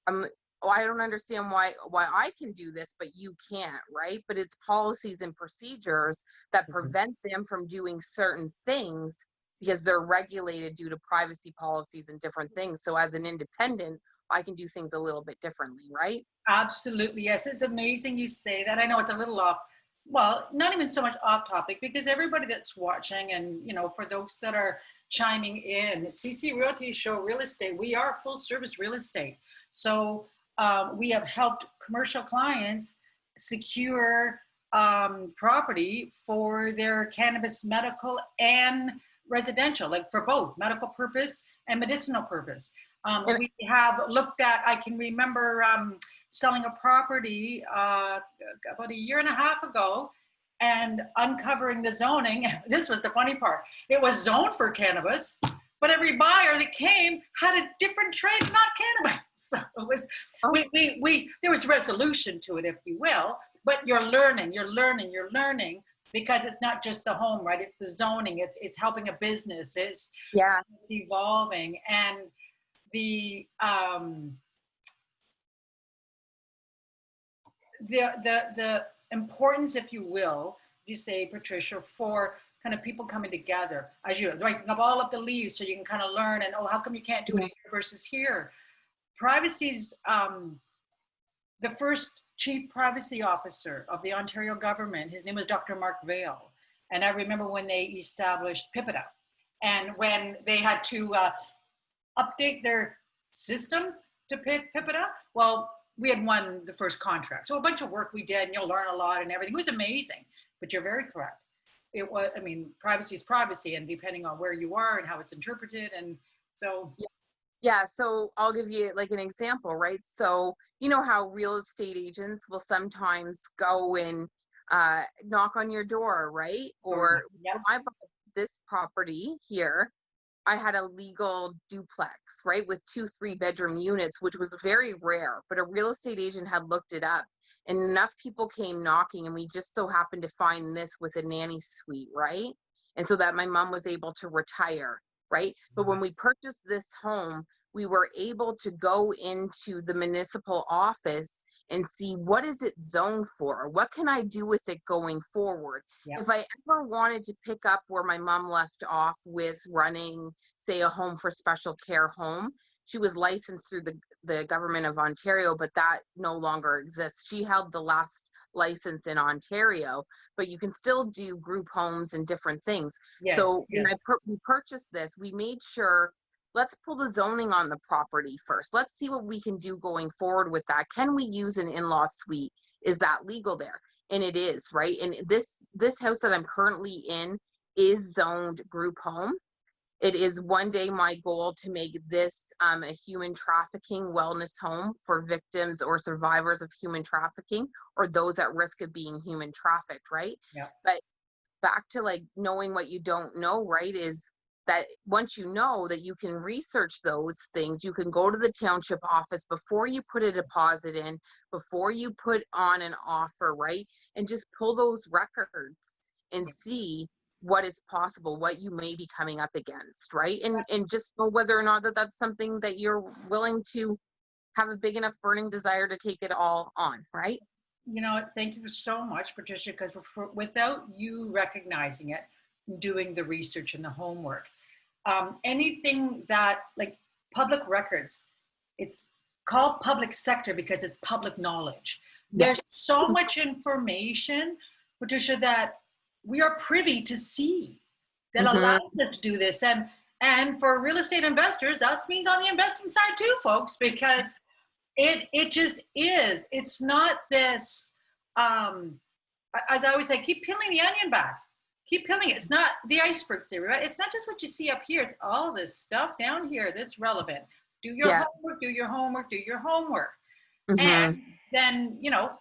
don't understand why I can do this, but you can't, right? But it's policies and procedures that prevent them from doing certain things because they're regulated due to privacy policies and different things. So as an independent, I can do things a little bit differently, right? Absolutely. Yes. It's amazing you say that. I know it's a little off, well, not even so much off topic, because everybody that's watching, and, for those that are chiming in, the CC Realty Show Real Estate, we are full service real estate. So we have helped commercial clients secure property for their cannabis medical and residential, like for both medical purpose and medicinal purpose. We have looked at, I can remember selling a property about a year and a half ago and uncovering the zoning. This was the funny part. It was zoned for cannabis, but every buyer that came had a different trade, not cannabis. So it was, there was resolution to it, if you will, but you're learning, because it's not just the home, right? It's the zoning, it's helping a business, it's evolving. And the importance, if you will, you say, Patricia, for kind of people coming together, as you breaking up all of the leaves so you can kind of learn, and how come you can't do it here versus here? Privacy's the first chief privacy officer of the Ontario government. His name was Dr. Mark Vail. And I remember when they established PIPEDA. And when they had to update their systems to pip it up, well, we had won the first contract. So a bunch of work we did, and you'll learn a lot and everything. It was amazing. But you're very correct. It was, I mean, privacy is privacy, and depending on where you are and how it's interpreted. And so. Yeah, so I'll give you like an example, right? So you know how real estate agents will sometimes go and knock on your door, right? Or Yep. when I bought this property here, I had a legal duplex, right, with 2 3-bedroom units, which was very rare, but a real estate agent had looked it up, and enough people came knocking, and we just so happened to find this with a nanny suite, right? And so that my mom was able to retire, right? But when we purchased this home, we were able to go into the municipal office and see what is it zoned for? What can I do with it going forward? Yep. If I ever wanted to pick up where my mom left off with running, say, a home for special care home, she was licensed through the government of Ontario, but that no longer exists. She held the last license in Ontario, but you can still do group homes and different things. Yes, so yes. when we purchased this, we made sure, let's pull the zoning on the property first. Let's see what we can do going forward with that. Can we use an in-law suite? Is that legal there? And it is, right? And this house that I'm currently in is zoned group home. It is one day my goal to make this a human trafficking wellness home for victims or survivors of human trafficking, or those at risk of being human trafficked, right? Yeah. But back to like knowing what you don't know, right, is that once you know that, you can research those things. You can go to the township office before you put a deposit in, before you put on an offer, right? And just pull those records and see what is possible, what you may be coming up against, right? And just know whether or not that's something that you're willing to have a big enough burning desire to take it all on, right? You know, thank you so much, Patricia, because without you recognizing it, doing the research and the homework, anything that, like public records, it's called public sector because it's public knowledge. There's so much information, Patricia, that we are privy to see that allows us to do this. And for real estate investors, that means on the investing side too, folks, because it just is. It's not this, as I always say, keep peeling the onion back. Keep peeling it. It's not the iceberg theory, right? It's not just what you see up here. It's all this stuff down here that's relevant. Do your homework, do your homework, do your homework. And then, you know,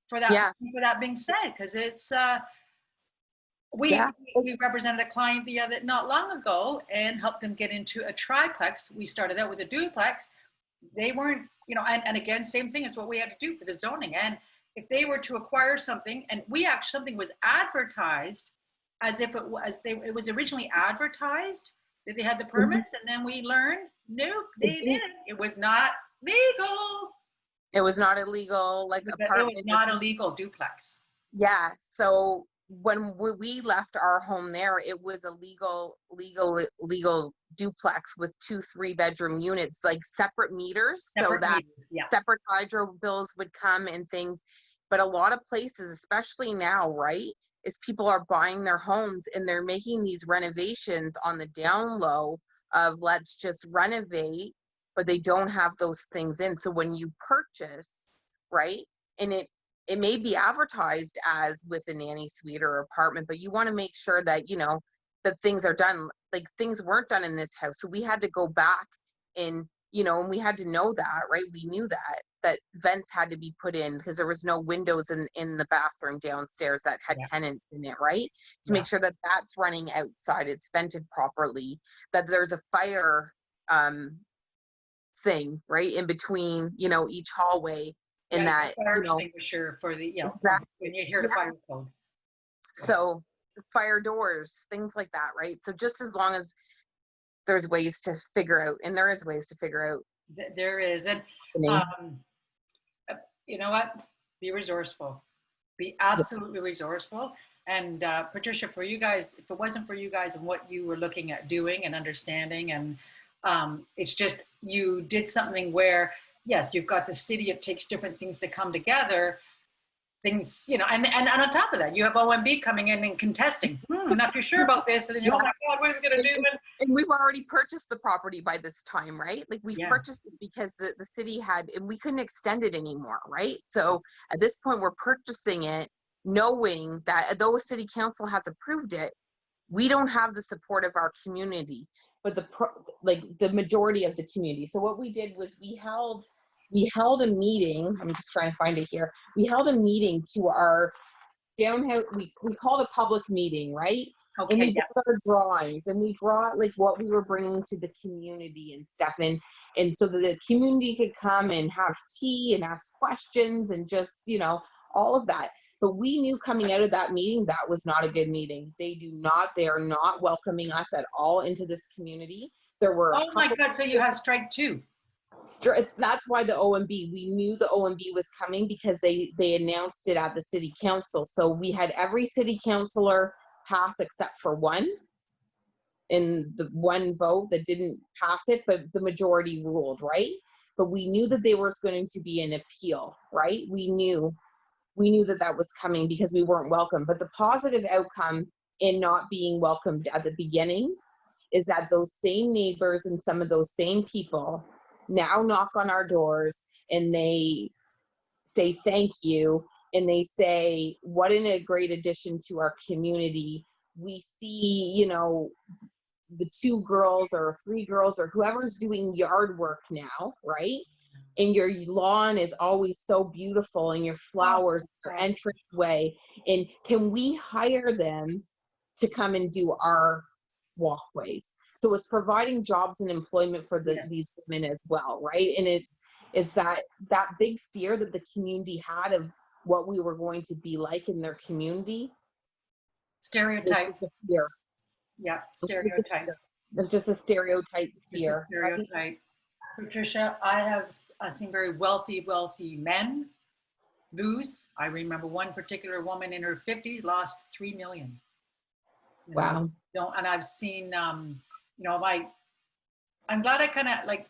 for that being said, because it's, we represented a client not long ago and helped them get into a triplex. We started out with a duplex. They weren't, you know, and again, same thing as what we had to do for the zoning. And if they were to acquire something, and something was advertised as if it was originally advertised that they had the permits, and then we learned, no, they didn't. It was not legal. It was not illegal, like apartment. It was not a legal duplex. Yeah. So when we left our home there, it was a legal duplex with 2 3-bedroom units, like separate meters, separate hydro bills would come and things. But a lot of places, especially now, right, is people are buying their homes and they're making these renovations on the down low of let's just renovate, but they don't have those things in. So when you purchase, right, and it may be advertised as with a nanny suite or apartment, but you want to make sure that, you know, that things are done. Like things weren't done in this house. So we had to go back and, you know, and we had to know that, right? We knew that vents had to be put in because there was no windows in the bathroom downstairs that had tenants in it, right? To make sure that that's running outside, it's vented properly, that there's a fire thing, right, in between, you know, each hallway. And that fire extinguisher for the, you know, when you hear the fire code. So fire doors, things like that, right? So just as long as there's ways to figure out, and there is ways to figure out. There is. And you know what? Be resourceful. Be absolutely resourceful. And Patricia, for you guys, if it wasn't for you guys and what you were looking at doing and understanding, and it's just, you did something where, yes, you've got the city, it takes different things to come together. things, and on top of that, you have OMB coming in and contesting. I'm not too sure about this. And then oh my God, what are we going to do? And we've already purchased the property by this time, right? Like we've purchased it because the city had, and we couldn't extend it anymore, right? So at this point, we're purchasing it knowing that though city council has approved it, we don't have the support of our community, but the majority of the community. So what we did was we held a meeting. I'm just trying to find it here. We held a meeting to our downhouse. We called a public meeting, right? Okay, and we did our drawings, and we brought like what we were bringing to the community and stuff, and so that the community could come and have tea and ask questions and just all of that. But we knew coming out of that meeting that was not a good meeting. They are not welcoming us at all into this community. There were oh my God, so you have strike two. That's why the OMB, we knew the OMB was coming because they announced it at the city council. So we had every city councilor pass except for one, in the one vote that didn't pass it, but the majority ruled, right? But we knew that there was going to be an appeal, right? We knew that was coming because we weren't welcome. But the positive outcome in not being welcomed at the beginning is that those same neighbors and some of those same people now knock on our doors and they say thank you, and they say what a great addition to our community. We see the 2 girls or 3 girls or whoever's doing yard work now, right? And your lawn is always so beautiful, and your flowers, your entranceway, and can we hire them to come and do our walkways? So it's providing jobs and employment for these women as well, right? And it's that big fear that the community had of what we were going to be like in their community. Stereotype. Fear. Yeah, stereotype. It's just a stereotype fear. Just a stereotype. Right? Patricia, I have seen very wealthy men lose. I remember one particular woman in her 50s lost $3 million. Wow. And I've seen, I'm glad I kind of like.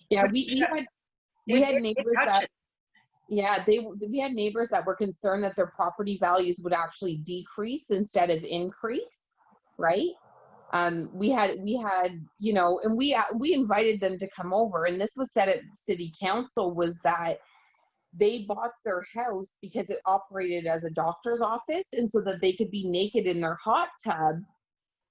Yeah, we had neighbors that. Yeah, we had neighbors that were concerned that their property values would actually decrease instead of increase, right? We had and we invited them to come over, and this was said at city council, was that they bought their house because it operated as a doctor's office, and so that they could be naked in their hot tub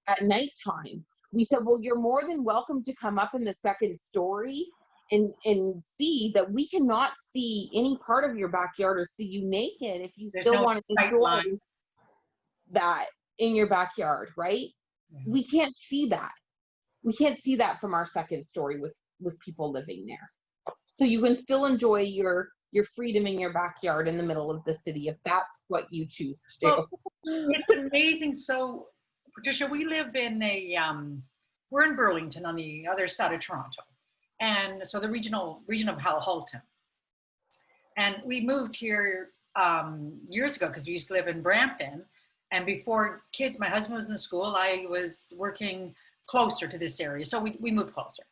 at nighttime. We said, well, you're more than welcome to come up in the second story and see that we cannot see any part of your backyard or see you naked if you still want to enjoy that in your backyard, right? We can't see that. We can't see that from our second story with people living there. So you can still enjoy your freedom in your backyard in the middle of the city if that's what you choose to do. Well, it's amazing. So, Patricia, we live in we're in Burlington on the other side of Toronto. And so the region of Halton. And we moved here years ago because we used to live in Brampton. And before kids, my husband was in school, I was working closer to this area. So we moved closer.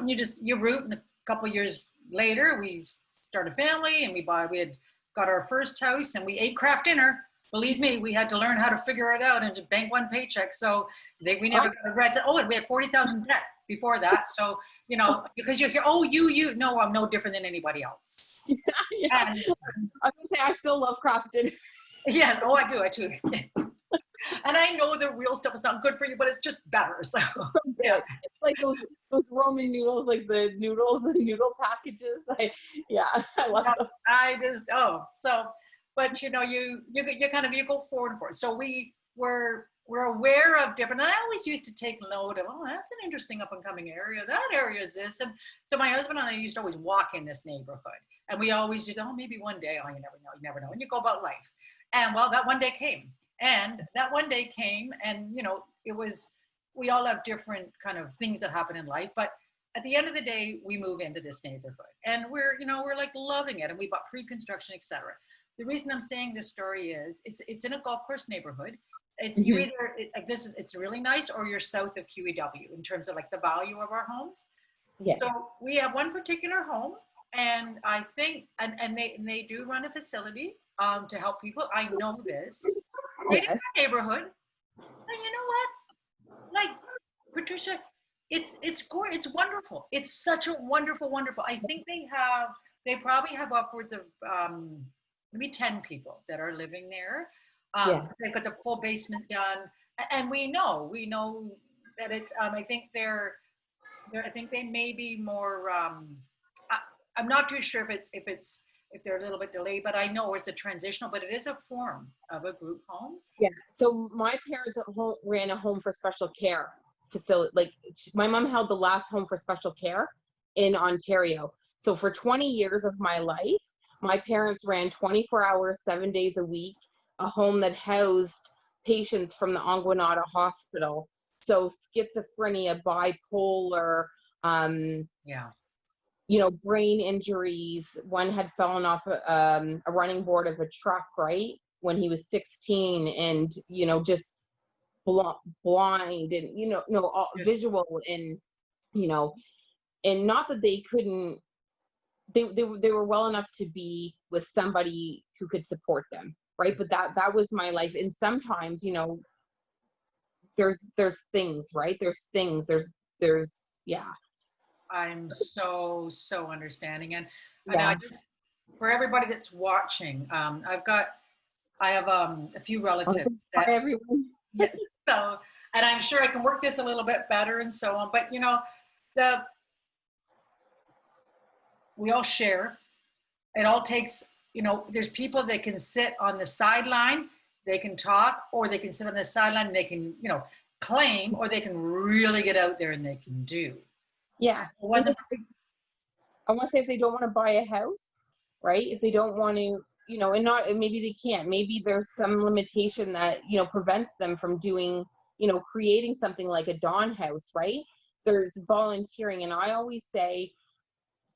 You root, and a couple of years later, we started a family, and we had got our first house, and we ate craft dinner. Believe me, we had to learn how to figure it out and to bank one paycheck. So we never got a red. And we had 40,000 debt before that. So, because you hear, no, I'm no different than anybody else. Yeah. And, I was going to say, I still love craft dinner. Yeah, I do. And I know the real stuff is not good for you, but it's just better. So yeah, it's like those Roman noodles, like the noodle packages. I love those. But you go forward for it. So we're aware of different. And I always used to take note of, that's an interesting up and coming area. That area is this, and so my husband and I used to always walk in this neighborhood, and we always used, maybe one day, you never know, and you go about life. And well, that one day came, and it was, we all have different kind of things that happen in life, but at the end of the day, we move into this neighborhood, and we're like loving it, and we bought pre-construction, etc. The reason I'm saying this story is it's in a golf course neighborhood. It's you either it's really nice, or you're south of QEW in terms of like the value of our homes. Yes. So we have one particular home And I think, and they do run a facility to help people. I know this. Right in Yes. my neighborhood. And you know what? Like, Patricia, it's wonderful. It's such a wonderful. I think they probably have upwards of maybe 10 people that are living there. Yeah. They've got the full basement done, and we know that it's. I think I think they may be more. I, I'm not too sure if they're a little bit delayed, but I know it's a transitional, but it is a form of a group home. Yeah. So my parents at home ran a home for special care facility. Like my mom held the last home for special care in Ontario. So for 20 years of my life, my parents ran 24 hours, 7 days a week, a home that housed patients from the Anguinata Hospital. So schizophrenia, bipolar, um, Yeah. brain injuries. One had fallen off a running board of a truck, right, when he was 16, and just blind, and all visual, and you know, and not that they couldn't. They were well enough to be with somebody who could support them, right? But that was my life. And sometimes, there's things, right? There's yeah. I'm so understanding, and I Yeah. just for everybody that's watching, I have a few relatives Hi, that everyone. yeah, so and I'm sure I can work this a little bit better and so on. But the we all share. It all takes there's people that can sit on the sideline, they can talk, or they can sit on the sideline and they can claim, or they can really get out there and they can do. Yeah. It wasn't. I want to say if they don't want to buy a house, right? If they don't want to, and maybe they can't. Maybe there's some limitation that, prevents them from doing, creating something like a Dawn house, right? There's volunteering. And I always say,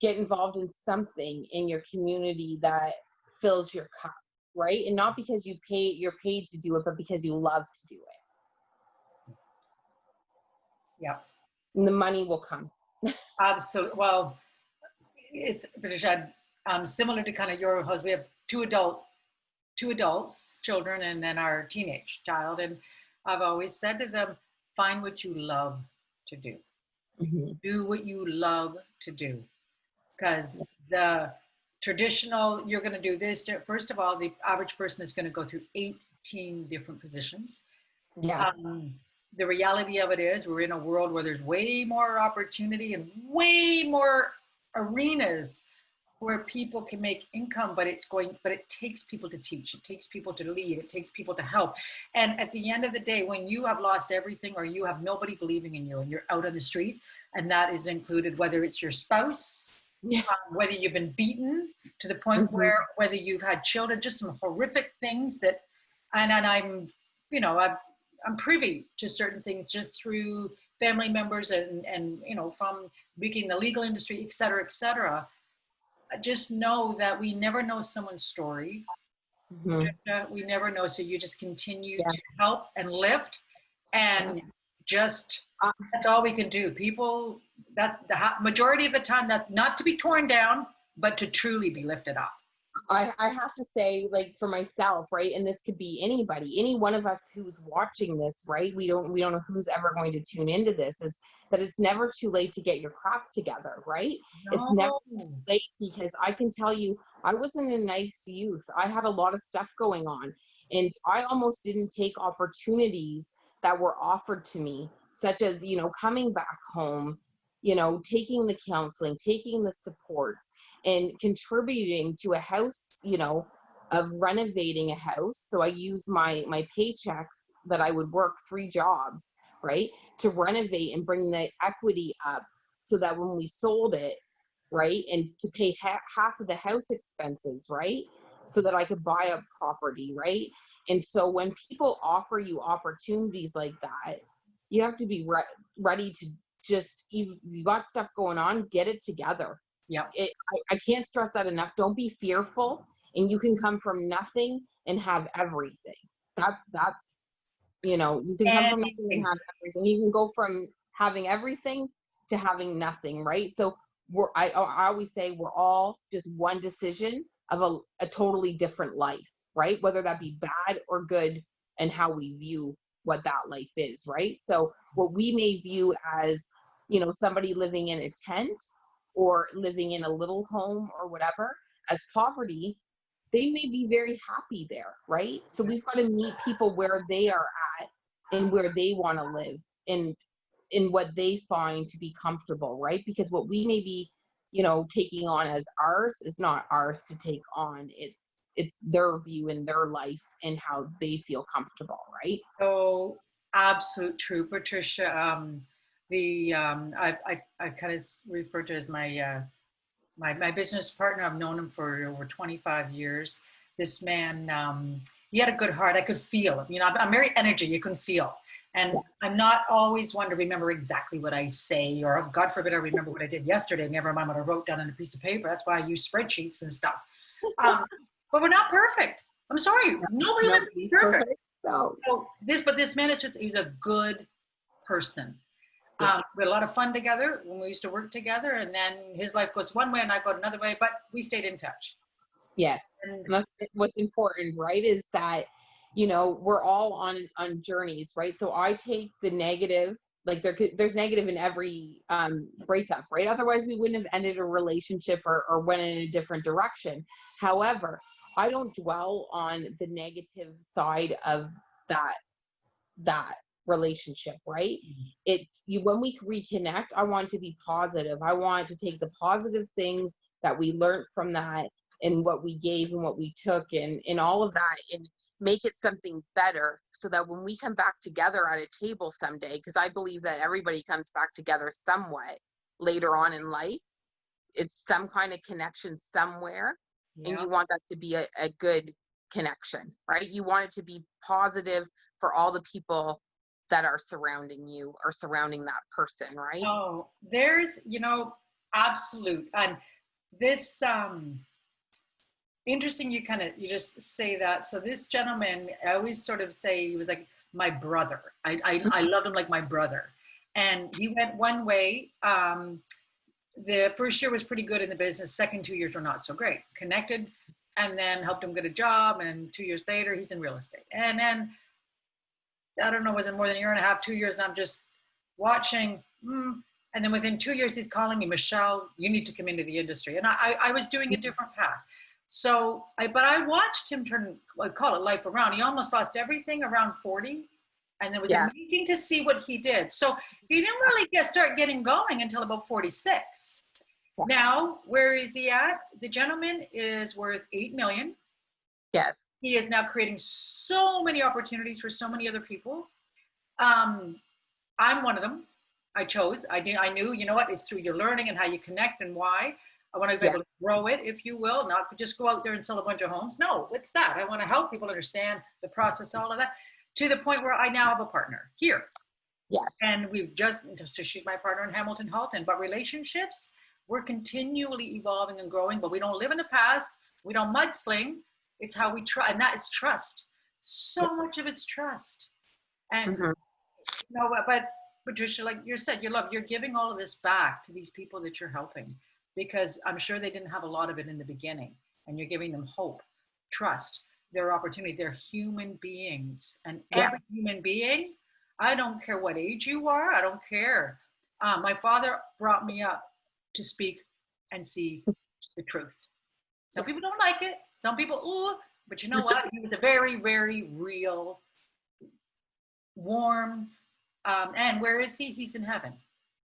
get involved in something in your community that fills your cup, right? And not because you're paid to do it, but because you love to do it. Yeah. And the money will come. Absolutely. Well, it's Patricia, similar to kind of your house. We have two adults, children, and then our teenage child. And I've always said to them, find what you love to do. Mm-hmm. Do what you love to do. Because the traditional, you're going to do this. First of all, the average person is going to go through 18 different positions. Yeah. The reality of it is we're in a world where there's way more opportunity and way more arenas where people can make income, but it takes people to teach, it takes people to lead, it takes people to help. And at the end of the day, when you have lost everything or you have nobody believing in you and you're out on the street, and that is included whether it's your spouse, Yeah. whether you've been beaten to the point Mm-hmm. where whether you've had children, just some horrific things that, and I'm, I'm privy to certain things just through family members and from being in the legal industry, et cetera, et cetera. Just know that we never know someone's story. Mm-hmm. We never know. So you just continue Yeah. to help and lift, and just Uh, that's all we can do. People, that the majority of the time, that's not to be torn down, but to truly be lifted up. I have to say, like, for myself, right, and this could be anybody, any one of us who's watching this, right, we don't know who's ever going to tune into this, is that it's never too late to get your crap together, right? It's never No. too late, because I can tell you, I wasn't a nice youth. I had a lot of stuff going on, and I almost didn't take opportunities that were offered to me, such as, coming back home, taking the counseling, taking the supports, and contributing to a house, of renovating a house. So I use my paychecks that I would work 3 jobs, right, to renovate and bring the equity up, so that when we sold it, right, and to pay half of the house expenses, right, so that I could buy a property, right. And so when people offer you opportunities like that, you have to be ready to just, you got stuff going on, get it together. Yeah. I can't stress that enough. Don't be fearful, and you can come from nothing and have everything. That's you can come from nothing and Anything. have everything. You can go from having everything to having nothing, right? So I always say we're all just one decision of a totally different life, right? Whether that be bad or good, and how we view what that life is, right? So what we may view as, somebody living in a tent or living in a little home or whatever as poverty, they may be very happy there, right? So we've got to meet people where they are at and where they want to live, and in what they find to be comfortable, right? Because what we may be, taking on as ours is not ours to take on. It's their view in their life and how they feel comfortable, right? So absolute true, Patricia. I kind of refer to as my business partner. I've known him for over 25 years. This man, he had a good heart. I could feel him. I'm very energy. You can feel. And I'm not always one to remember exactly what I say, or God forbid I remember what I did yesterday. Never mind what I wrote down on a piece of paper. That's why I use spreadsheets and stuff. But we're not perfect. I'm sorry. Nobody lives perfect. No. So this man he's a good person. We had a lot of fun together when we used to work together, and then his life goes one way and I go another way, but we stayed in touch. Yes. And that's what's important, right? Is that, we're all on journeys, right? So I take the negative, like there's negative in every breakup, right? Otherwise we wouldn't have ended a relationship or went in a different direction. However, I don't dwell on the negative side of that relationship, right? It's when we reconnect, I want to be positive. I want to take the positive things that we learned from that, and what we gave and what we took, and all of that, and make it something better, so that when we come back together at a table someday, because I believe that everybody comes back together somewhat later on in life, it's some kind of connection somewhere. And you want that to be a good connection, right? You want it to be positive for all the people that are surrounding you or surrounding that person, right? Oh, there's, absolute. And this, interesting, you just say that. So this gentleman, I always sort of say he was like my brother. I loved him like my brother. And he went one way. The first year was pretty good in the business. Second 2 years were not so great. Connected, and then helped him get a job. And 2 years later, he's in real estate. And then, I don't know, was it more than a year and a half, 2 years, and I'm just watching. And then within 2 years, he's calling me, Michelle, you need to come into the industry. And I was doing a different path. So, but I watched him turn, I call it life around. He almost lost everything around 40. And it was amazing to see what he did. So he didn't really start getting going until about 46. Now, where is he at? The gentleman is worth $8 million. Yes. He is now creating so many opportunities for so many other people. I'm one of them. I knew, it's through your learning and how you connect and why. I want to be able to grow it, if you will, not just go out there and sell a bunch of homes. No, it's that. I want to help people understand the process, all of that, to the point where I now have a partner here. Yes. And we've she's my partner in Hamilton Halton. But relationships, we're continually evolving and growing, but we don't live in the past. We don't mudsling. It's how we try, and that it's trust. So much of it's trust. And but Patricia, like you said, you're giving all of this back to these people that you're helping, because I'm sure they didn't have a lot of it in the beginning, and you're giving them hope, trust, their opportunity. They're human beings, and every human being, I don't care what age you are, I don't care. My father brought me up to speak and see the truth. Some people don't like it. Some people, ooh, but you know what? He was a very, very real, warm, and where is he? He's in heaven.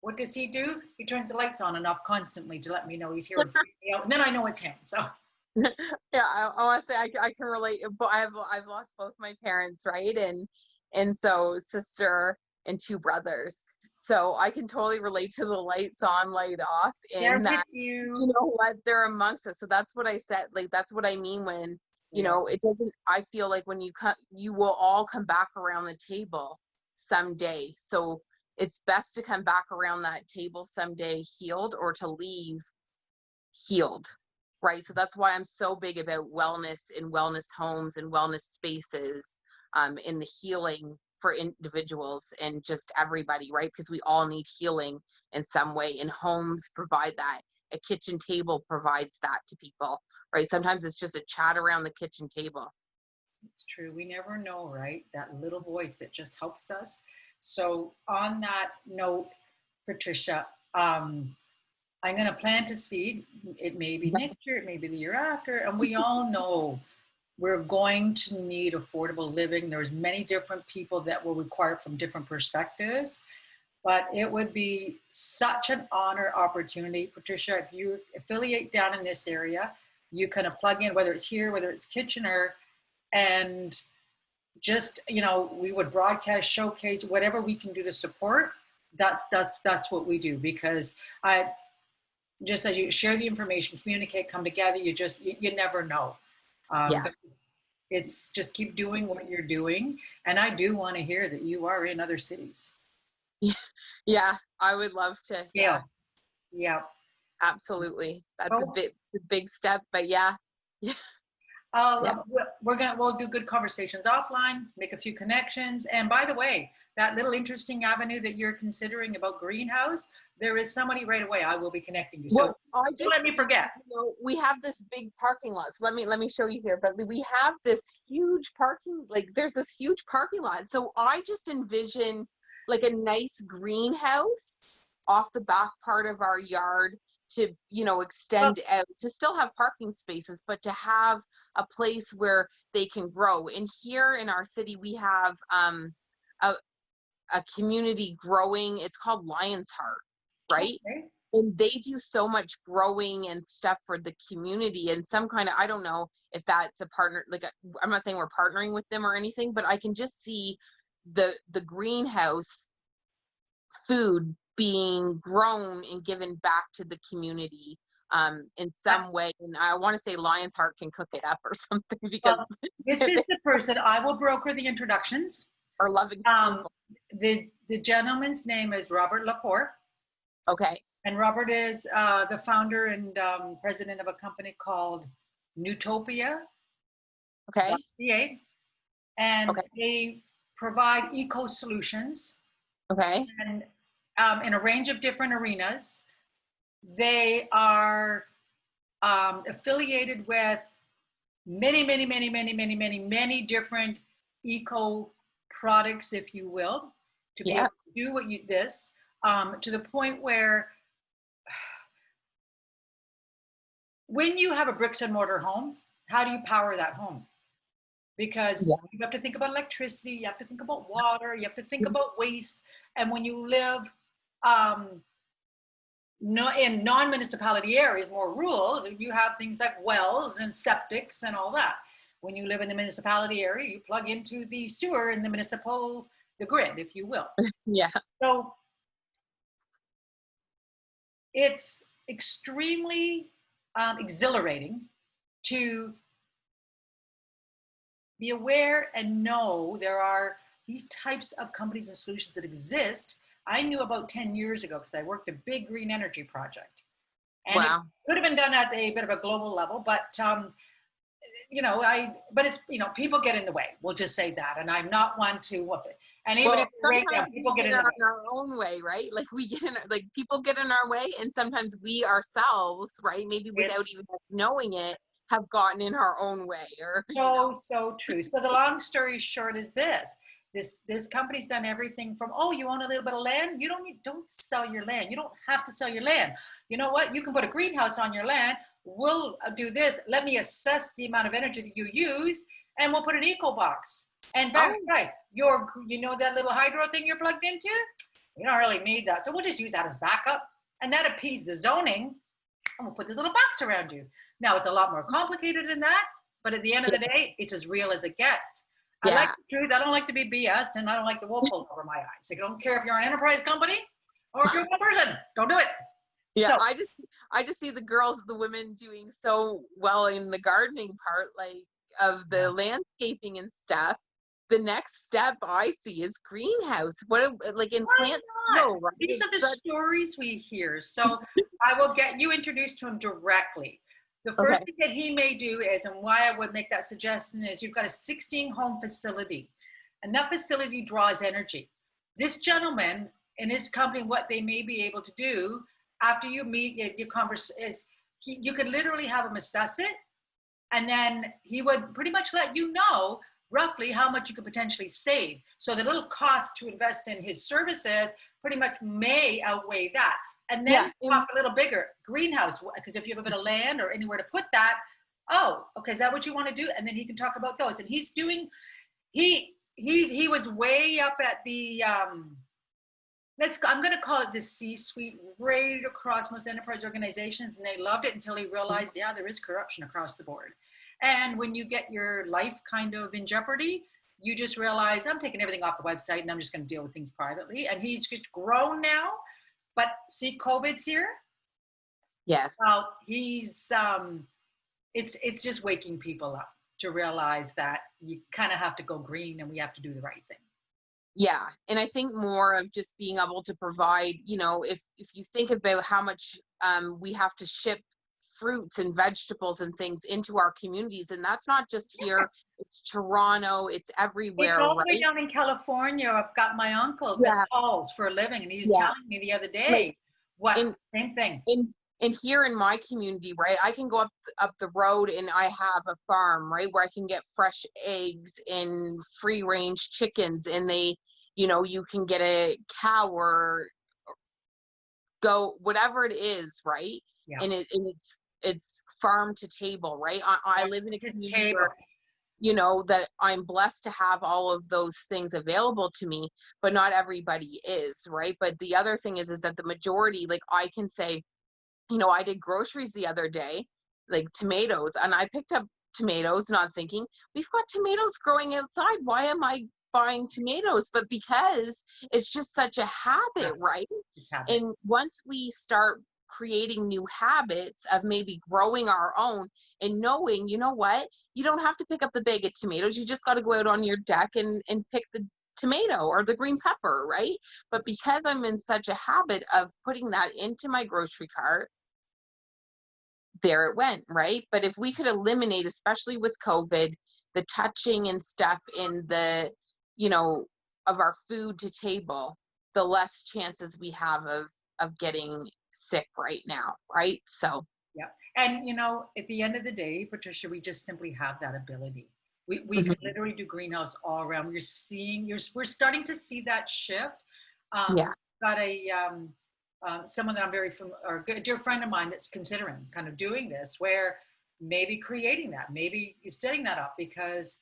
What does he do? He turns the lights on and off constantly to let me know he's here and freak me out. And then I know it's him. So I want to say I can relate, but I've lost both my parents, right? And so sister and two brothers. So I can totally relate to the lights on, light off, and that you know what, they're amongst us. So that's what I said. Like, that's what I mean when, you know, it doesn't, I feel like when you come, you will all come back around the table someday. So it's best to come back around that table someday healed, or to leave healed, right? So that's why I'm so big about wellness in wellness homes and wellness spaces, in the healing for individuals and just everybody, right? Because we all need healing in some way, and homes provide that. A kitchen table provides that to people, right? Sometimes it's just a chat around the kitchen table. It's true. We never know, right? That little voice that just helps us. So on that note, Patricia, I'm going to plant a seed. It may be next year, it may be the year after, and we all know we're going to need affordable living. There's many different people that will require it from different perspectives, but it would be such an honor opportunity, Patricia, if you affiliate down in this area, you kind of plug in, whether it's here, whether it's Kitchener, and just, we would broadcast, showcase, whatever we can do to support. That's what we do, because I just as you share the information, communicate, come together, you never know. Yeah. It's just keep doing what you're doing. And I do want to hear that you are in other cities. Yeah, I would love to. Yeah. Absolutely. That's a big step, but yeah. We'll do good conversations offline, make a few connections. And by the way, that little interesting avenue that you're considering about greenhouse, there is somebody right away I will be connecting you. So don't let me forget. We have this big parking lot. So let me show you here. But we have this huge there's this huge parking lot. So I just envision like a nice greenhouse off the back part of our yard to, extend out, to still have parking spaces, but to have a place where they can grow. And here in our city, we have a community growing. It's called Lion's Heart, right? Okay. And they do so much growing and stuff for the community, and some kind of, I don't know if that's a partner, I'm not saying we're partnering with them or anything, but I can just see the greenhouse food being grown and given back to the community in some way. And I want to say Lion's Heart can cook it up or something, because this is the person I will broker the introductions. Are loving the gentleman's name is Robert Laporte. Okay. And Robert is the founder and president of a company called Newtopia. Okay. And they provide eco solutions. Okay. And in a range of different arenas. They are affiliated with many different eco products, if you will, to be able to do to the point where when you have a bricks and mortar home, how do you power that home? Because you have to think about electricity, you have to think about water, you have to think about waste. And when you live in non-municipality areas, more rural, you have things like wells and septics and all that. When you live in the municipality area, you plug into the sewer in the grid, if you will. Yeah. So it's extremely exhilarating to be aware and know there are these types of companies and solutions that exist. I knew about 10 years ago because I worked a big green energy project. And it could have been done at a bit of a global level, but it's, people get in the way. We'll just say that. And I'm not one to whoop it. And even if people get in our own way, right? Like people get in our way, and sometimes we ourselves, right? Maybe without even us knowing it, have gotten in our own way. So true. So the long story short is this company's done everything from, you own a little bit of land, don't sell your land. You don't have to sell your land. You know what? You can put a greenhouse on your land. We'll do this. Let me assess the amount of energy that you use, and we'll put an eco box. And that little hydro thing you're plugged into, you don't really need that. So we'll just use that as backup, and that appease the zoning, and we'll put this little box around you. Now it's a lot more complicated than that, but at the end of the day, it's as real as it gets. I like the truth. I don't like to be BS'd, and I don't like the wool pulled over my eyes. I don't care if you're an enterprise company or if you're one person. Don't do it. Yeah, so, I just see the women doing so well in the gardening part, of the landscaping and stuff. The next step I see is greenhouse. What in plants? No, right? These are the stories we hear. So I will get you introduced to him directly. The first thing that he may do is, and why I would make that suggestion is, you've got a 16 home facility. and that facility draws energy. This gentleman in his company, what they may be able to do after you meet, your converse is you could literally have him assess it, and then he would pretty much let you know roughly how much you could potentially save. So the little cost to invest in his services pretty much may outweigh that. And then talk a little bigger, greenhouse, because if you have a bit of land or anywhere to put that, oh, okay, is that what you want to do? And then he can talk about those. And he's doing, he was way up at the, I'm going to call it the C-suite, right across most enterprise organizations. And they loved it until he realized, yeah, there is corruption across the board. And when you get your life kind of in jeopardy, you just realize I'm taking everything off the website and I'm just going to deal with things privately. And he's just grown now. But see, COVID's here. Yes. Well, he's, it's just waking people up to realize that you kind of have to go green and we have to do the right thing. Yeah. And I think more of just being able to provide, you know, if you think about how much we have to ship fruits and vegetables and things into our communities, and that's not just here, it's Toronto, it's everywhere. It's all the way down in California. I've got my uncle that calls for a living, and he's telling me the other day same thing. And here in my community, right, I can go up the road and I have a farm, right, where I can get fresh eggs and free range chickens, and they, you know, you can get a cow or go whatever it is, right? Yeah. And it's farm to table, right? I live in a community where, you know, that I'm blessed to have all of those things available to me, but not everybody is, right? But the other thing is that the majority, like I can say, you know, I did groceries the other day, like tomatoes, and I picked up tomatoes not thinking, we've got tomatoes growing outside. Why am I buying tomatoes? But because it's just such a habit, right? And once we start creating new habits of maybe growing our own and knowing, you know what, you don't have to pick up the bag of tomatoes. You just got to go out on your deck and pick the tomato or the green pepper, right? But because I'm in such a habit of putting that into my grocery cart, there it went, right? But if we could eliminate, especially with COVID, the touching and stuff in the, you know, of our food to table, the less chances we have of getting sick right now, right? So yeah. And you know, at the end of the day, Patricia, we just simply have that ability. We can literally do greenhouse all around. We're starting to see that shift. Got a someone that I'm very familiar, or a dear friend of mine that's considering kind of doing this, where maybe creating that, maybe setting that up, because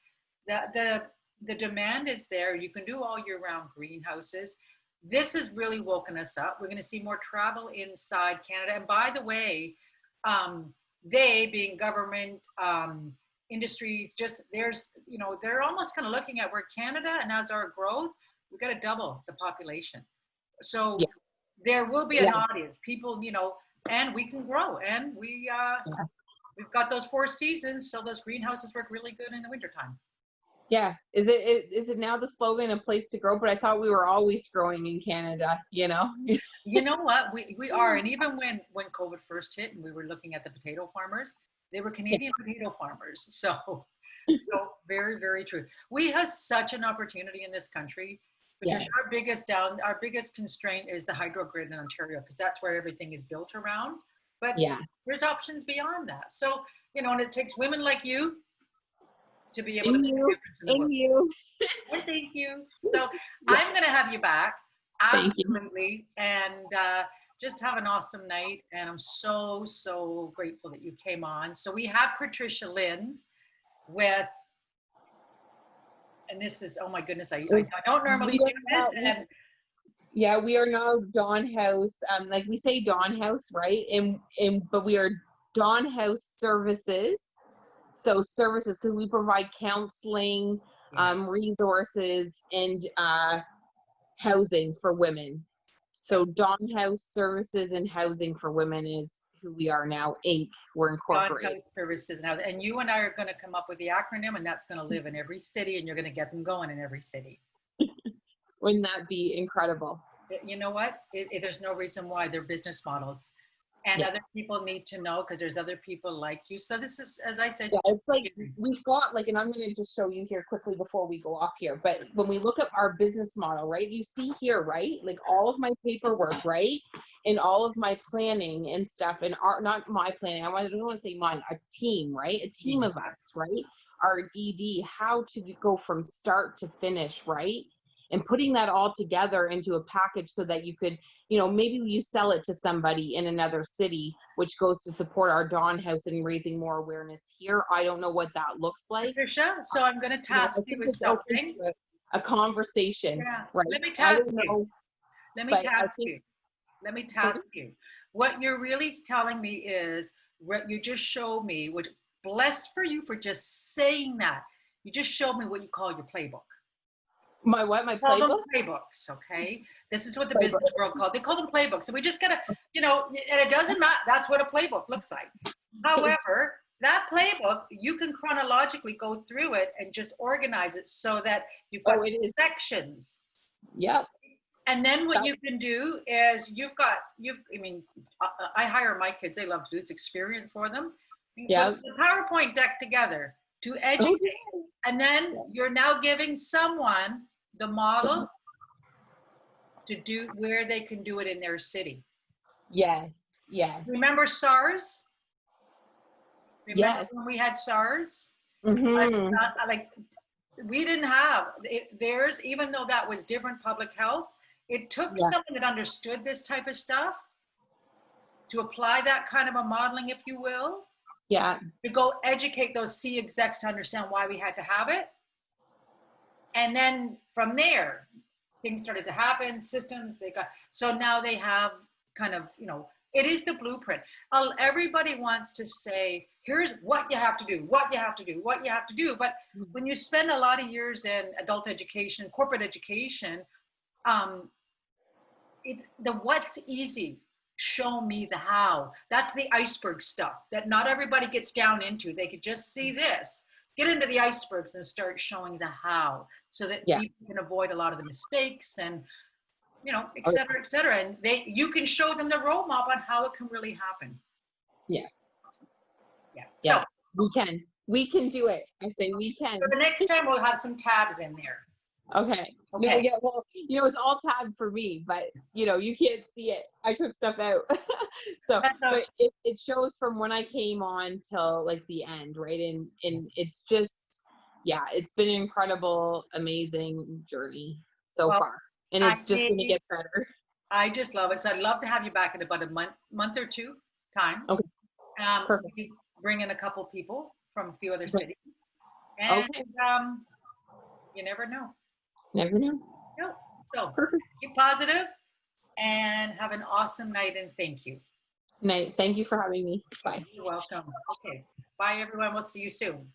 the demand is there. You can do all year round greenhouses. This has really woken us up. We're going to see more travel inside Canada. And by the way, they being government, industries, just there's, you know, they're almost kind of looking at where Canada, and as our growth, we've got to double the population. So there will be an audience, people, you know, and we can grow, and we've got those 4 seasons. So those greenhouses work really good in the wintertime. Yeah. Is it now the slogan, a place to grow? But I thought we were always growing in Canada, you know? You know what? We are. And even when COVID first hit and we were looking at the potato farmers, they were Canadian potato farmers. So very, very true. We have such an opportunity in this country. Because our biggest constraint is the hydro grid in Ontario, because that's where everything is built around. But there's options beyond that. So, you know, and it takes women like you to be able to make a difference in the world. And thank you. So I'm going to have you back. Absolutely. And just have an awesome night. And I'm so, so grateful that you came on. So we have Patricia Lynn with, and this is, oh my goodness, I don't normally do this. And yeah, we are now Dawn House. Like we say Dawn House, right? But we are Dawn House Services. So services, because we provide counseling, resources, and housing for women. So Dawn House Services and Housing for Women is who we are now, Inc. We're incorporated. Dawn House Services and you and I are going to come up with the acronym, and that's going to live in every city, and you're going to get them going in every city. Wouldn't that be incredible? You know what? There's no reason why their business models And Yeah. other people need to know because there's other people like you. So this is, as I said, Yeah, it's like we've got like, and I'm going to just show you here quickly before we go off here. But when we look at our business model, right, you see here, right, like all of my paperwork, right, and all of my planning and stuff, and our, not my planning, I don't want to say mine, a team, right, a team of us, right, our ED, how to go from start to finish, right, and putting that all together into a package so that you could, you know, maybe you sell it to somebody in another city, which goes to support our Dawn House and raising more awareness here. I don't know what that looks like. Patricia. So I'm going to You know, task I you think with it's open something. to a conversation, Yeah. right? Let me I task don't you. know, Let me but I task think, you. Let me sorry? task you. What you're really telling me is what you just showed me, which blessed for you for just saying that. You just showed me what you call your playbook. My what? My Call them playbook? playbooks, okay? This is what the Playbook. business world called. They call them playbooks. So we just gotta, you know, and it doesn't matter. That's what a playbook looks like. However, that playbook, you can chronologically go through it and just organize it so that you've got Oh, it is. sections. Yep. And then what That, you can do is I mean, I hire my kids, they love to do this experience for them. You yeah. put the PowerPoint deck together to educate. Okay. And then you're now giving someone the model to do where they can do it in their city. Yes. Yes. Remember SARS? Remember Yes. when we had SARS? Mm-hmm. Like we didn't have it, theirs, even though that was different public health. It took Yeah. someone that understood this type of stuff to apply that kind of a modeling, if you will, Yeah. to go educate those C execs to understand why we had to have it. And then from there, things started to happen, systems, they got, so now they have kind of, you know, it is the blueprint. Everybody wants to say, here's what you have to do, what you have to do, what you have to do. But when you spend a lot of years in adult education, corporate education, it's the what's easy. Show me the how. That's the iceberg stuff that not everybody gets down into. They could just see this, get into the icebergs and start showing the how so that Yeah. people can avoid a lot of the mistakes and, you know, et Oh, cetera, et cetera. And you can show them the roadmap on how it can really happen. yes. Yeah. Yeah. So We can do it. I say we can. the next time we'll have some tabs in there. Okay. Okay. No, yeah, well, you know, it's all tabbed for me, but you know, you can't see it. I took stuff out. So, but it shows from when I came on till like the end, right? And it's just, yeah, it's been an incredible, amazing journey so far. And it's just going to get better. I just love it. So I'd love to have you back in about a month or two time. Okay. Perfect. Maybe bring in a couple people from a few other cities. And okay. You never know. Never know. No. So perfect. Be positive and have an awesome night, and thank you. Night. Thank you for having me. Bye. You're welcome. Okay. Bye, everyone. We'll see you soon.